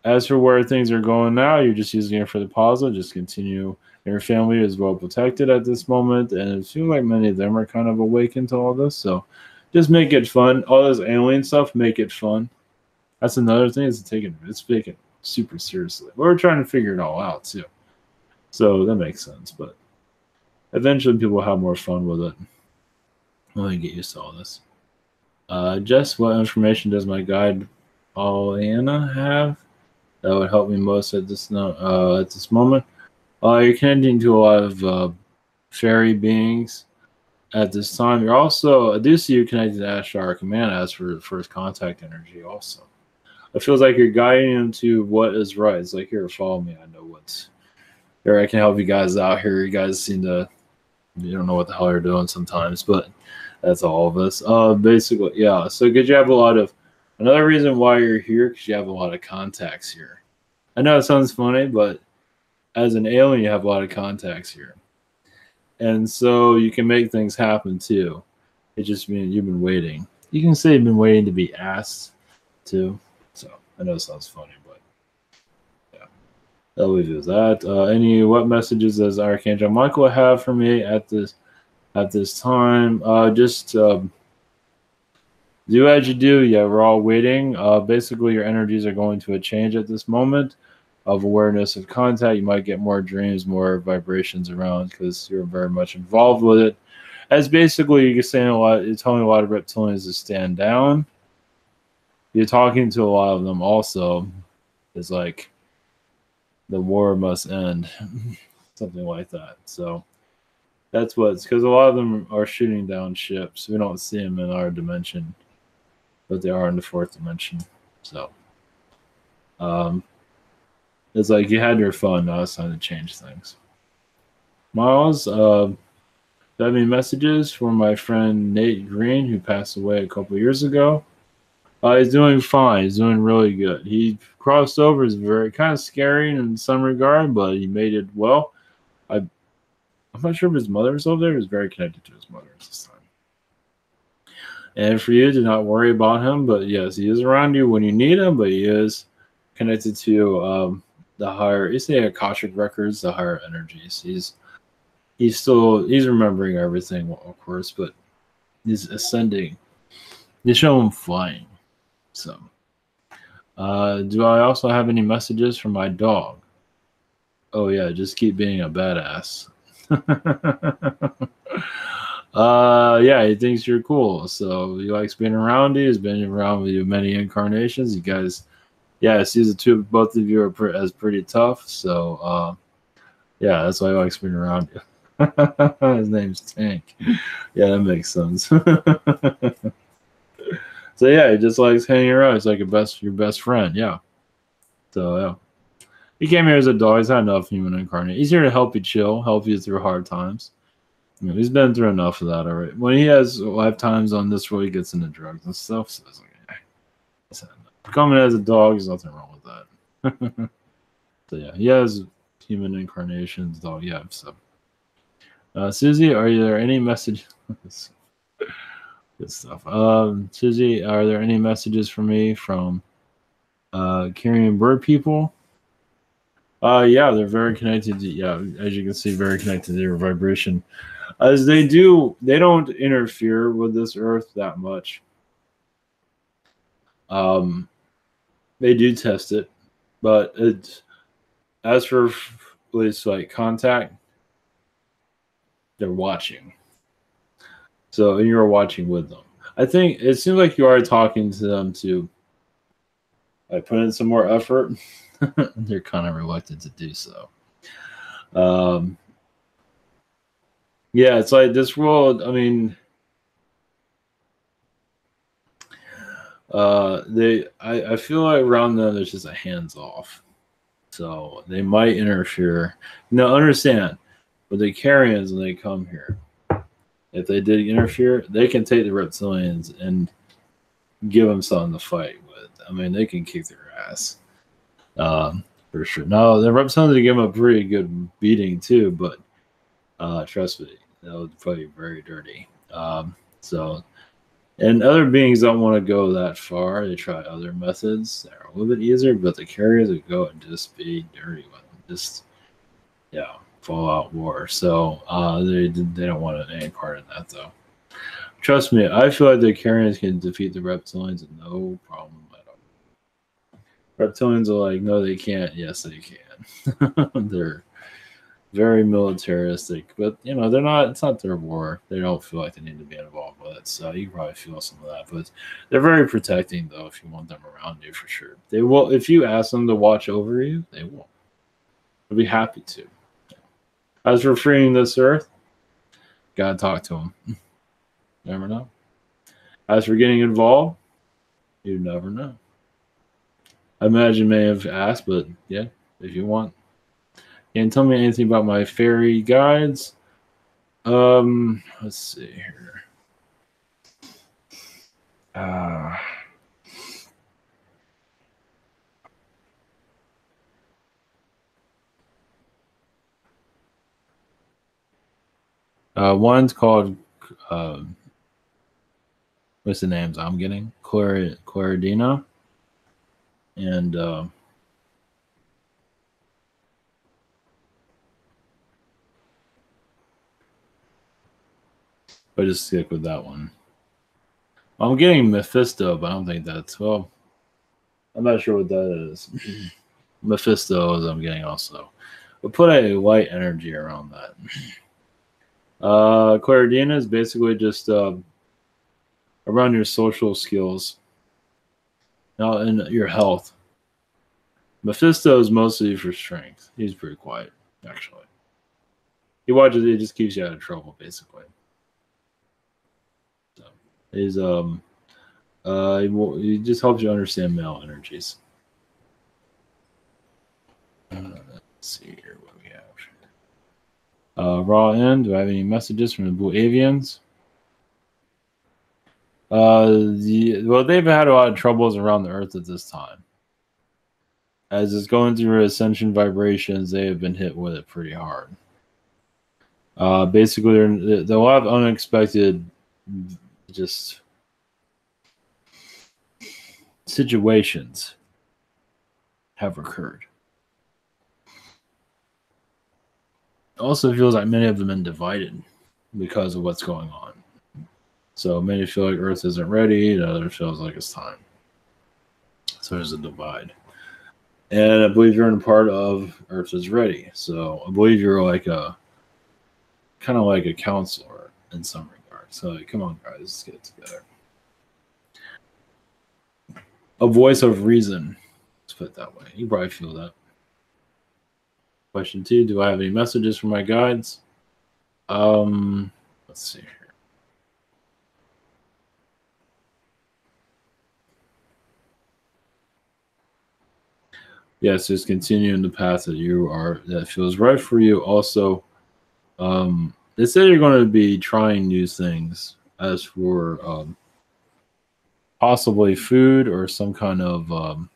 as for where things are going now, you're just using it for the positive. Just continue. Your family is well protected at this moment, and it feels like many of them are kind of awakened to all this. So just make it fun. All this alien stuff, make it fun. That's another thing, is taking it super seriously. We're trying to figure it all out too. So that makes sense, but eventually people will have more fun with it. Let me get used to all this. Jess, what information does my guide Pollyanna have that would help me most at this moment? You're connecting to a lot of fairy beings at this time. You're also, I do see you connected to Ashtar Command as for first contact energy also. It feels like you're guiding them to what is right. It's like, here, follow me. I know what's here. I can help you guys out here. You guys seem to, you don't know what the hell you're doing sometimes, but that's all of us. Basically, yeah. So because you have a lot of, another reason why you're here, because you have a lot of contacts here. I know it sounds funny, but as an alien, you have a lot of contacts here, and so you can make things happen too. It just means you've been waiting. You can say you've been waiting to be asked too. So I know it sounds funny, but yeah, I'll leave you with that. What messages does Archangel Michael have for me at this time? Just do as you do. Yeah, we're all waiting. Basically, your energies are going to a change at this moment of awareness of contact. You might get more dreams, more vibrations around because you're very much involved with it. As basically, you're saying a lot. You're telling a lot of reptilians to stand down. You're talking to a lot of them also. It's like the war must end, something like that. So that's what's because a lot of them are shooting down ships. We don't see them in our dimension, but they are in the fourth dimension. So it's like you had your fun. Now it's time to change things. Miles, do I have any messages for my friend Nate Green, who passed away a couple years ago? He's doing fine. He's doing really good. He crossed over. Is very kind of scary in some regard, but he made it well. I'm not sure if his mother is over there. He was very connected to his mother this time. And for you, do not worry about him. But yes, he is around you when you need him. But he is connected to the higher. You say Akashic records, the higher energies. He's remembering everything, of course, but he's ascending. They show him flying. So, do I also have any messages from my dog? Oh yeah, just keep being a badass. Yeah, he thinks you're cool, so he likes being around you. He's been around with you many incarnations. You guys, yeah, sees both of you are as pretty tough. So, yeah, that's why he likes being around you. His name's Tank. Yeah, that makes sense. So yeah, he just likes hanging around. He's like your best friend. Yeah. So yeah, he came here as a dog. He's had enough human incarnate. He's here to help you chill, help you through hard times. You know, he's been through enough of that already. When he has lifetimes on this world, he gets into drugs and stuff. So it's like, coming as a dog, there's nothing wrong with that. So yeah, he has human incarnations, dog. Yeah. So, Susie, are there any messages? Good stuff. Susie, are there any messages for me from carrying bird people? Yeah, they're very connected to, yeah, as you can see, very connected to their vibration. As they don't interfere with this earth that much. They do test it, but as for at least like contact, they're watching. So you're watching with them. I think it seems like you are talking to them to put in some more effort. They're kind of reluctant to do so. Yeah, it's like this world. I mean, I feel like around them there's just a hands off, so they might interfere. Now, understand, but the Carians when they come here, if they did interfere, they can take the reptilians and give them something to fight with. I mean, they can kick their ass. For sure. No, the reptilians give them a pretty good beating too, but trust me, that would probably be very dirty. So, and other beings don't want to go that far. They try other methods that are a little bit easier, but the carriers would go and just be dirty with them. Just, yeah, full out war. So they don't want any part in that though. Trust me, I feel like the carriers can defeat the reptilians with no problem at all. Reptilians are like, no, they can't. Yes, they can. They're very militaristic, but you know they're not. It's not their war. They don't feel like they need to be involved with it. So you can probably feel some of that. But they're very protecting, though. If you want them around you, for sure, they will. If you ask them to watch over you, they will. They'll be happy to. As for freeing this earth, gotta talk to them. Never know. As for getting involved, you never know. I imagine may have asked, but yeah, if you want. Can't tell me anything about my fairy guides. Let's see here. One's called uh, what's the names I'm getting? Claridina and but just stick with that one. I'm getting Mephisto, but I don't think that's well. I'm not sure what that is. Mephisto is I'm getting also. But put a light energy around that. Claridina is basically just around your social skills. Now in your health. Mephisto is mostly for strength. He's pretty quiet, actually. He watches it, just keeps you out of trouble, basically. So he's he just helps you understand male energies. Let's see here what we have. Raw end. Do I have any messages from the Blue Avians? Well, they've had a lot of troubles around the Earth at this time. As it's going through ascension vibrations, they have been hit with it pretty hard. Basically, there are a lot of unexpected, just situations have occurred. Also, it feels like many of them have been divided because of what's going on. So many feel like Earth isn't ready, and others feels like it's time. So there's a divide. And I believe you're in a part of Earth is ready. So I believe you're like a kind of like a counselor in some regard. So like, come on, guys, let's get together. A voice of reason. Let's put it that way. You probably feel that. Question 2, do I have any messages from my guides? Let's see here. Yes, just continue in the path that feels right for you. Also, they say you're going to be trying new things as for possibly food or some kind of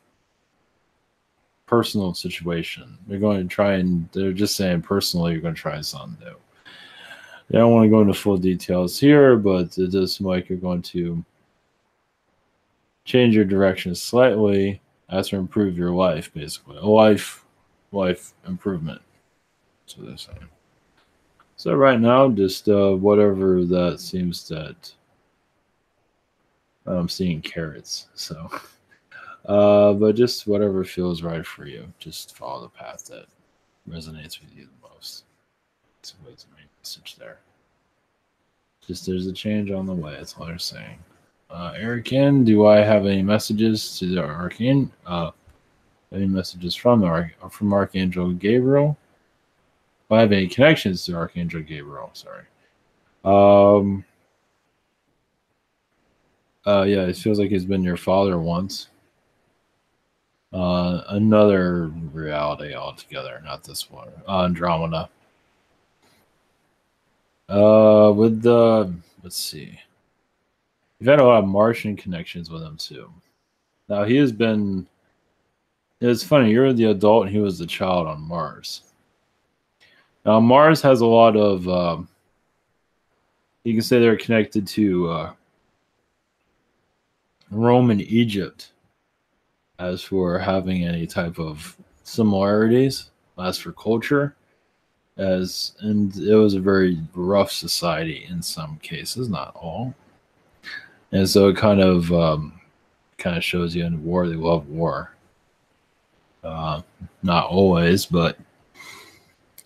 personal situation. They're going to try they're just saying personally you're going to try something new. They don't want to go into full details here, but it does seem like you're going to change your direction slightly as to improve your life, basically. A life improvement. That's what they're saying. So right now, just whatever that seems that I'm seeing carrots. So, but just whatever feels right for you. Just follow the path that resonates with you the most. That's the main message there. Just there's a change on the way. That's all they're saying. Erican, do I have any messages to the Archangel? Any messages from Archangel Gabriel? Do I have any connections to Archangel Gabriel? Sorry. Yeah, it feels like he's been your father once. Another reality altogether, not this one. Andromeda. With the let's see. You've had a lot of Martian connections with him too. Now he has been. It's funny. You're the adult, and he was the child on Mars. Now Mars has a lot of. You can say they're connected to Rome and Egypt, as for having any type of similarities. As for culture, and it was a very rough society in some cases, not all. And so it kind of shows you in war they love war. Not always, but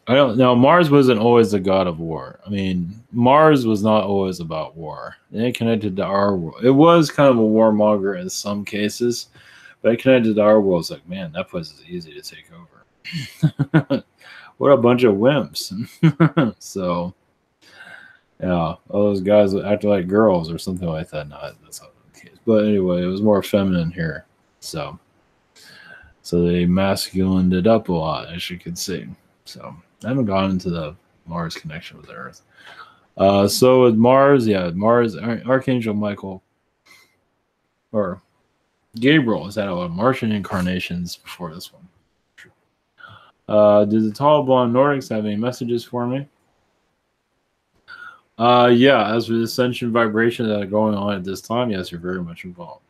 I don't know. Mars wasn't always the god of war. I mean, Mars was not always about war. It connected to our world. It was kind of a warmonger in some cases, but it connected to our world. It's like, man, that place is easy to take over. What a bunch of wimps. So, yeah, all those guys acted like girls or something like that. No, that's not the case. But anyway, it was more feminine here. So they masculined it up a lot, as you can see. So I haven't gone into the Mars connection with the Earth. So with Mars, Mars, Archangel Michael or Gabriel has had a lot of Martian incarnations before this one. Do the tall blonde Nordics have any messages for me? Yeah, as for the ascension vibrations that are going on at this time, yes, you're very much involved.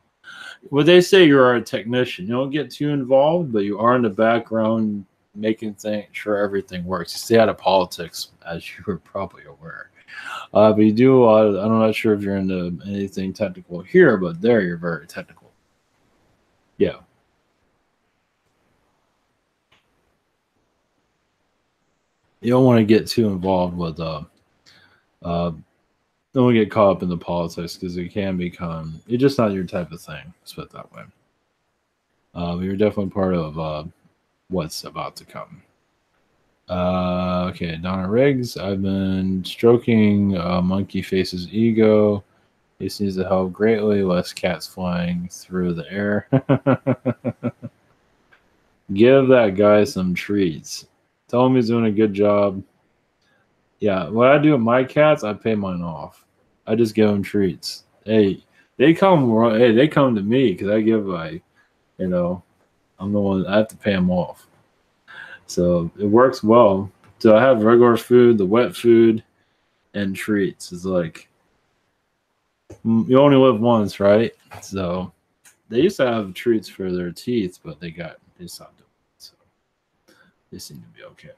Well, they say you're a technician. You don't get too involved, but you are in the background making sure everything works. You stay out of politics, as you were probably aware. But you do a lot of, I'm not sure if you're into anything technical here, but there you're very technical. Yeah. You don't want to get too involved with, uh, don't want to get caught up in the politics because it can become, it's just not your type of thing. Let's put it that way. You're definitely part of what's about to come. Okay, Donna Riggs. I've been stroking Monkey Face's ego. He seems to help greatly. Less cats flying through the air. Give that guy some treats. Tell him he's doing a good job. Yeah, what I do with my cats, I pay mine off. I just give them treats. Hey, they come. Hey, they come to me because I give you know, I'm the one. I have to pay them off. So it works well. So I have regular food, the wet food, and treats. It's like you only live once, right? So they used to have treats for their teeth, but they stopped doing it. So they seem to be okay.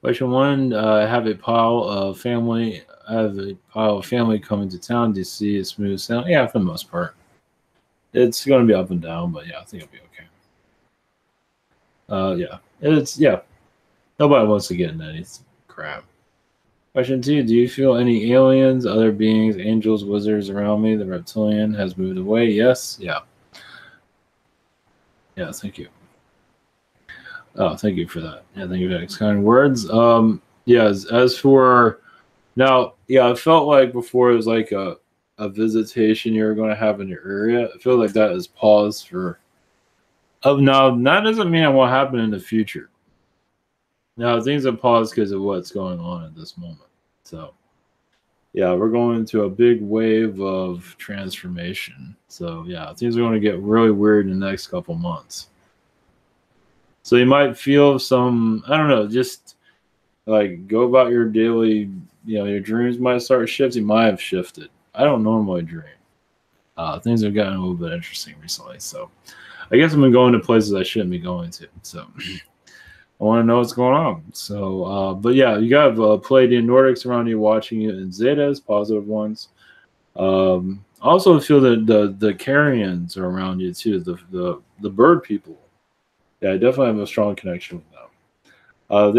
Question one: I have a pile of family. I have a pile of family coming to town. Do you see a smooth sound? Yeah, for the most part. It's going to be up and down, but yeah, I think it'll be okay. Yeah, yeah. Nobody wants to get in any crap. Question two: do you feel any aliens, other beings, angels, wizards around me? The reptilian has moved away. Yes. Yeah. Yeah. Thank you. Oh, thank you for that. Yeah, thank you for those kind words. Yeah. As for now, yeah, I felt like before it was like a visitation you were going to have in your area. I feel like that is paused for. Oh, now that doesn't mean it won't happen in the future. Now things are paused because of what's going on at this moment. So yeah, we're going into a big wave of transformation. So yeah, things are going to get really weird in the next couple months. So you might feel some, I don't know, just like go about your daily, your dreams might start shifting, might have shifted. I don't normally dream. Things have gotten a little bit interesting recently. So I guess I'm going to places I shouldn't be going to. So I want to know what's going on. So, but yeah, you got Palladian Nordics around you watching you, and Zetas, positive ones. Also feel that the Carians are around you too, the bird people. Yeah, I definitely have a strong connection with them.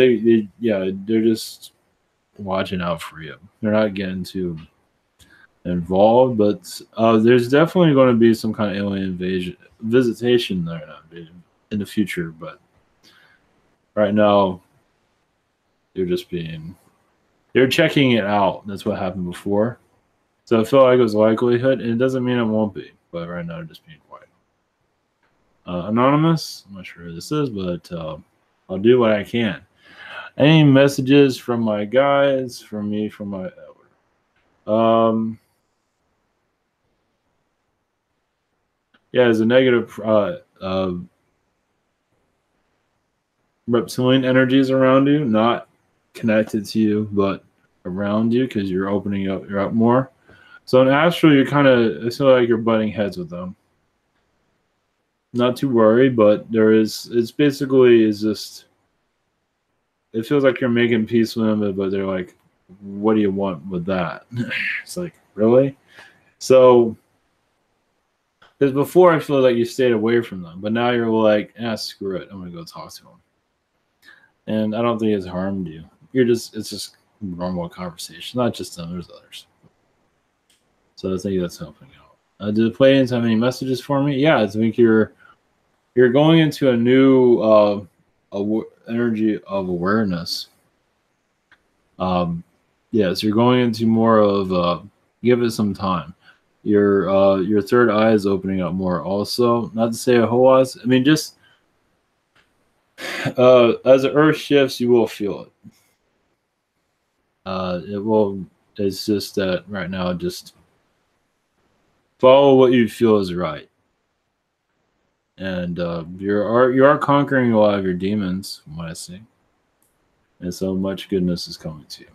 They're just watching out for you. They're not getting too involved, but there's definitely going to be some kind of alien invasion visitation there in the future. But right now, they're checking it out. That's what happened before. So I feel like it was likelihood, and it doesn't mean it won't be. But right now, they're just being quiet. Anonymous, I'm not sure who this is, but I'll do what I can. Any messages from my guides, from me, from my yeah, there's a negative reptilian energies around you, not connected to you, but around you because you're opening up, you're up more. So in astral, you're kind of, it's like you're butting heads with them. Not too worried, but it's basically is just, it feels like you're making peace with them, but they're like, what do you want with that? It's like, really? So, because before I feel like you stayed away from them, but now you're like, screw it, I'm gonna go talk to them. And I don't think it's harmed you. It's just normal conversation, not just them. There's others. So I think that's helping out. Did the play-ins have any messages for me? Yeah, I think you're going into a new energy of awareness. Yes, you're going into more of give it some time. Your third eye is opening up more. Also, not to say a whole lot. I mean, just as the earth shifts, you will feel it. It will. It's just that right now, just follow what you feel is right. And you are conquering a lot of your demons, from what I see, and so much goodness is coming to you.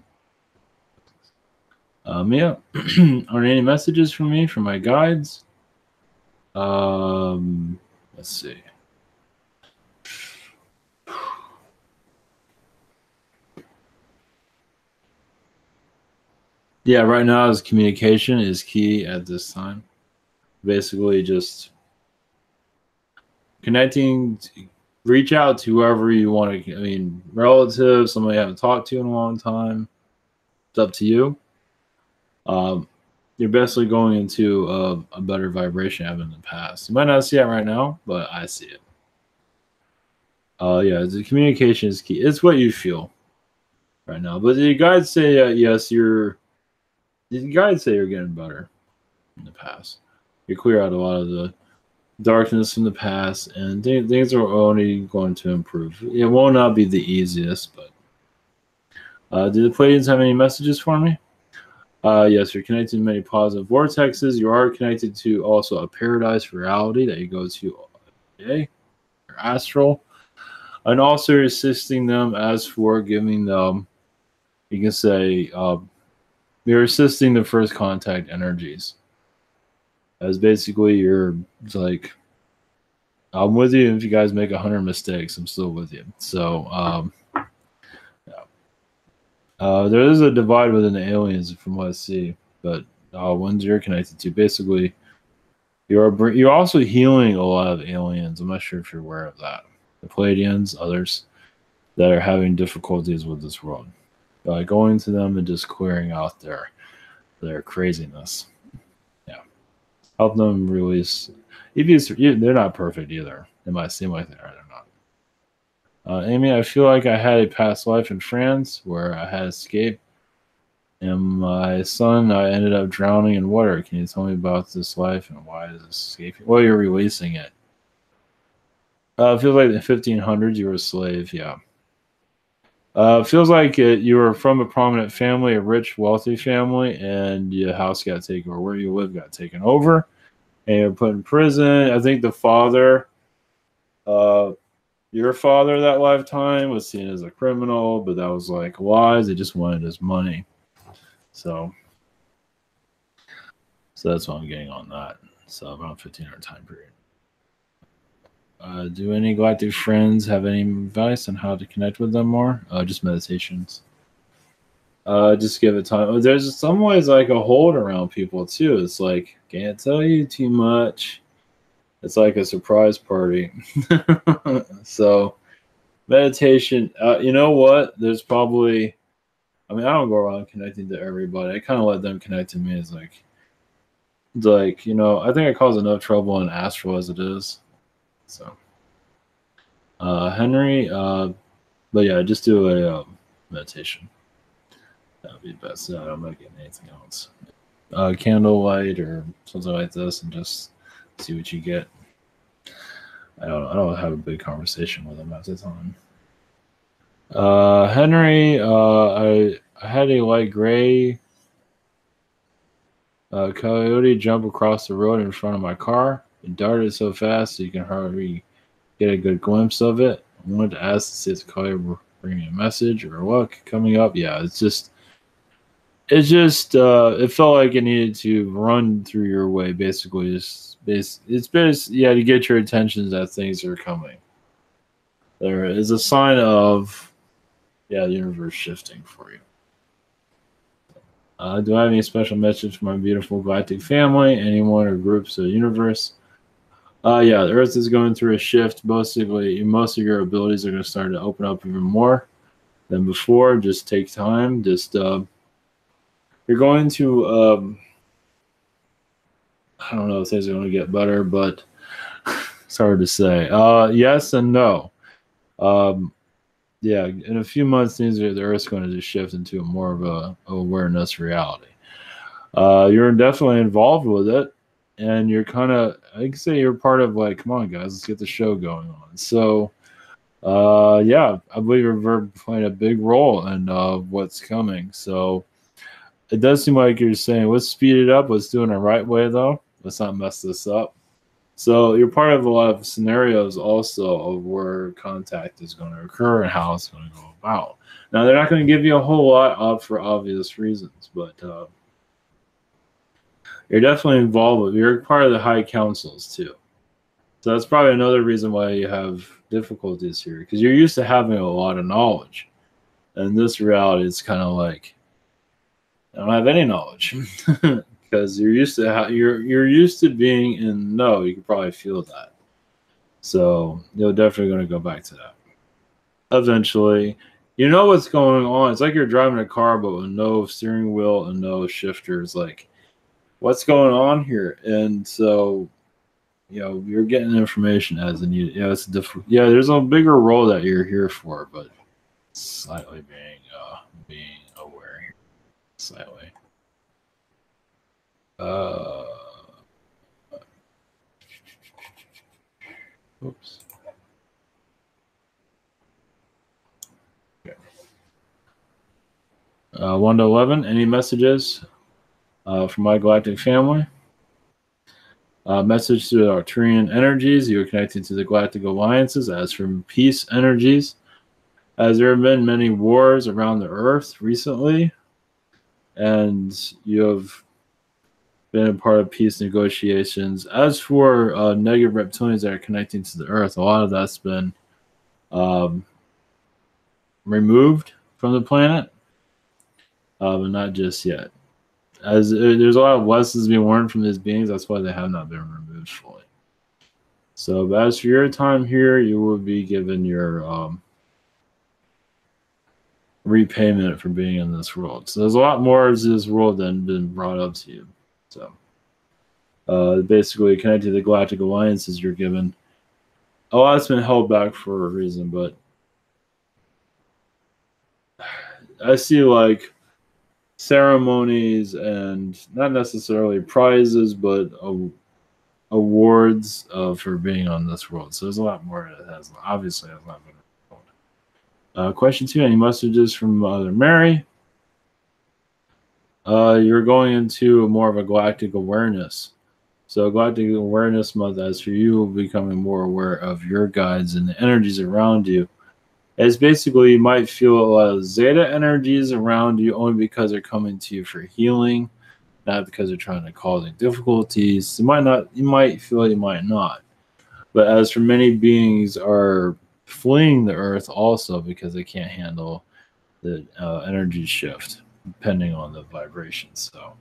Yeah. Are there any messages from me from my guides? Let's see. Yeah, right now is communication is key at this time. Basically, just connecting. Reach out to whoever you want to. I mean, relatives, somebody you haven't talked to in a long time. It's up to you. Um, you're basically going into a better vibration than in the past. You might not see it right now, but I see it. Yeah, the communication is key. It's what you feel right now. But the guides say yes, you're. The guides say you're getting better in the past. You clear out a lot of the darkness from the past, and things are only going to improve. It will not be the easiest, but do the Pleiadians have any messages for me? Yes, you're connected to many positive vortexes. You are connected to also a paradise reality that you go to every day, or astral, and also you're assisting them as for giving them. You can say you're assisting the first contact energies, as basically you're like, I'm with you. If you guys make 100 mistakes, I'm still with you. So yeah. There is a divide within the aliens, from what I see, but ones you're connected to, basically, you're also healing a lot of aliens. I'm not sure if you're aware of that. The Pleiadians, others that are having difficulties with this world, by going to them and just clearing out their craziness. Yeah, help them release. They're not perfect either. It might seem like they are. They're not. Amy, I feel like I had a past life in France where I had escaped, and my son, I ended up drowning in water. Can you tell me about this life and why is this escaping? Well, you're releasing it. It feels like in the 1500s you were a slave. Yeah. Feels like you were from a prominent family, a rich, wealthy family, and your house got taken, or where you live got taken over, and you're put in prison. I think the father, uh, your father that lifetime was seen as a criminal, but that was like lies. They just wanted his money. So that's what I'm getting on that. So around 1500 time period. Do any galactic friends have any advice on how to connect with them more? Just meditations. Just give it time. There's some ways like a hold around people too. It's like can't tell you too much. It's like a surprise party. So meditation. You know what? There's probably. I mean, I don't go around connecting to everybody. I kind of let them connect to me. It's like I think I cause enough trouble in astral as it is. So, Henry. But yeah, just do a meditation. That would be best. I'm not getting anything else. Candlelight or something like this, and just see what you get. I don't have a big conversation with him at the time. Henry, I had a light gray coyote jump across the road in front of my car. It darted so fast you can hardly get a good glimpse of it. I wanted to ask to see if the coyote were bringing me a message or what coming up. Yeah, it felt like it needed to run through your way, basically. To get your attention that things are coming. There is a sign of the universe shifting for you. Do I have any special message for my beautiful galactic family, anyone or groups of the universe? Yeah, the Earth is going through a shift. Basically, most of your abilities are going to start to open up even more than before. Just take time. You're going to. I don't know if things are going to get better, but it's hard to say. Yes and no. Yeah, in a few months, the Earth's going to just shift into more of a awareness reality. You're definitely involved with it, and you're kind of, I can say you're part of like, come on, guys, let's get the show going on. So, yeah, I believe you're playing a big role in what's coming. So it does seem like you're saying, let's speed it up. Let's do it in the right way, though. Let's not mess this up. So you're part of a lot of scenarios also of where contact is going to occur and how it's going to go about. Now, they're not going to give you a whole lot for obvious reasons, but You're definitely involved. You're part of the high councils too. So that's probably another reason why you have difficulties here, because you're used to having a lot of knowledge. And this reality is kind of like, I don't have any knowledge. Because you're used to you're used to being in no, you can probably feel that. So you're definitely going to go back to that. Eventually, you know what's going on. It's like you're driving a car, but with no steering wheel and no shifters. Like, what's going on here? And so, you're getting information as needed. Yeah, it's different. Yeah, there's a bigger role that you're here for, but slightly being aware here, slightly. Oops. Okay. 1 to 11. Any messages from my galactic family? Message to the Arcturian energies. You are connected to the galactic alliances. As from peace energies, as there have been many wars around the Earth recently, and you have been a part of peace negotiations. As for negative reptilians that are connecting to the Earth, a lot of that's been removed from the planet, but not just yet. As there's a lot of lessons being learned from these beings, that's why they have not been removed fully. So, but as for your time here, you will be given your repayment for being in this world. So there's a lot more of this world than been brought up to you. So basically connected to the galactic alliances you're given. A lot's been held back for a reason, but I see like ceremonies and not necessarily prizes, but awards for being on this world. So there's a lot more that has not been told. Question 2, any messages from Mother Mary? You're going into more of a galactic awareness. So Galactic Awareness Month, as for you, becoming more aware of your guides and the energies around you. It's basically, you might feel a lot of Zeta energies around you only because they're coming to you for healing, not because they're trying to cause difficulties. You might feel, you might not. But as for many beings are fleeing the Earth also because they can't handle the energy shift, depending on the vibrations. So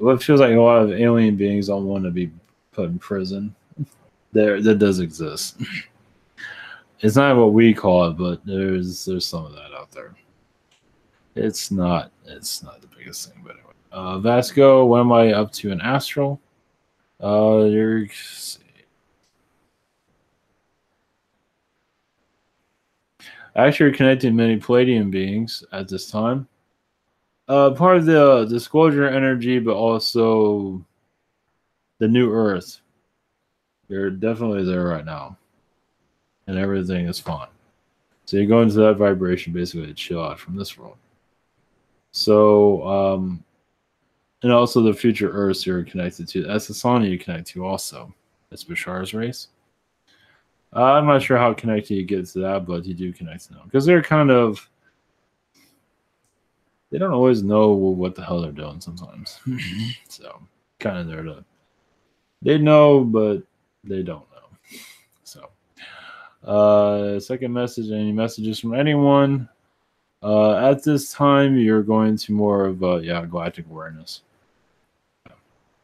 it feels like a lot of alien beings don't want to be put in prison. That does exist. It's not what we call it, but there's some of that out there. It's not the biggest thing, but anyway. Vasco, what am I up to in astral? You're actually connecting many Palladian beings at this time. Part of the disclosure energy, but also the new Earth. You're definitely there right now. And everything is fine. So you go into that vibration basically to chill out from this world. So, and also the future Earths you're connected to. That's the sauna you connect to also. That's Bashar's race. I'm not sure how connected you get to that, but you do connect to them. Because they're kind of, they don't always know what the hell they're doing sometimes. So, kind of there to, they know, but they don't know. So, second message, any messages from anyone? At this time, you're going to more of galactic awareness.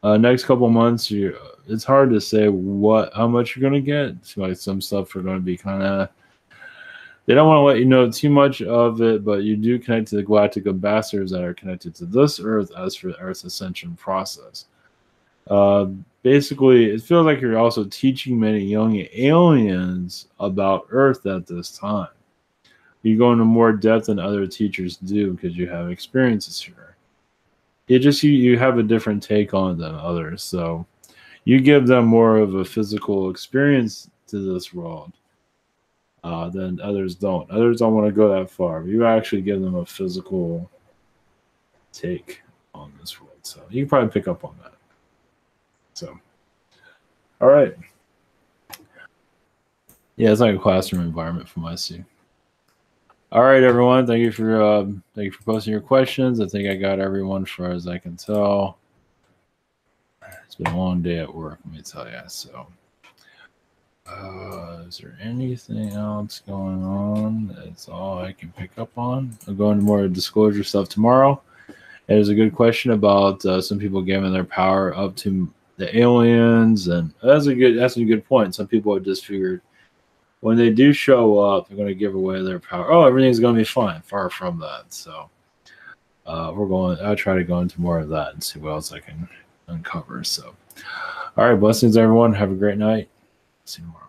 Next couple months, it's hard to say how much you're going to get. So, like some stuff are going to be kind of, they don't want to let you know too much of it, but you do connect to the galactic ambassadors that are connected to this Earth as for the Earth's ascension process. Basically, it feels like you're also teaching many young aliens about Earth at this time. You go into more depth than other teachers do because you have experiences here. You have a different take on it than others, so you give them more of a physical experience to this world than others don't. Others don't want to go that far. You actually give them a physical take on this world, so you can probably pick up on that. So, all right. Yeah, it's like a classroom environment from what I see. All right, everyone. Thank you for posting your questions. I think I got everyone, as far as I can tell. It's been a long day at work, let me tell you. So, is there anything else going on? That's all I can pick up on. I'll go into more disclosure stuff tomorrow. There's a good question about some people giving their power up to the aliens, and that's a good point. Some people have just figured when they do show up, they're going to give away their power. Oh, everything's going to be fine. Far from that. So I'll try to go into more of that and see what else I can uncover. So, all right, blessings, everyone. Have a great night. See you tomorrow.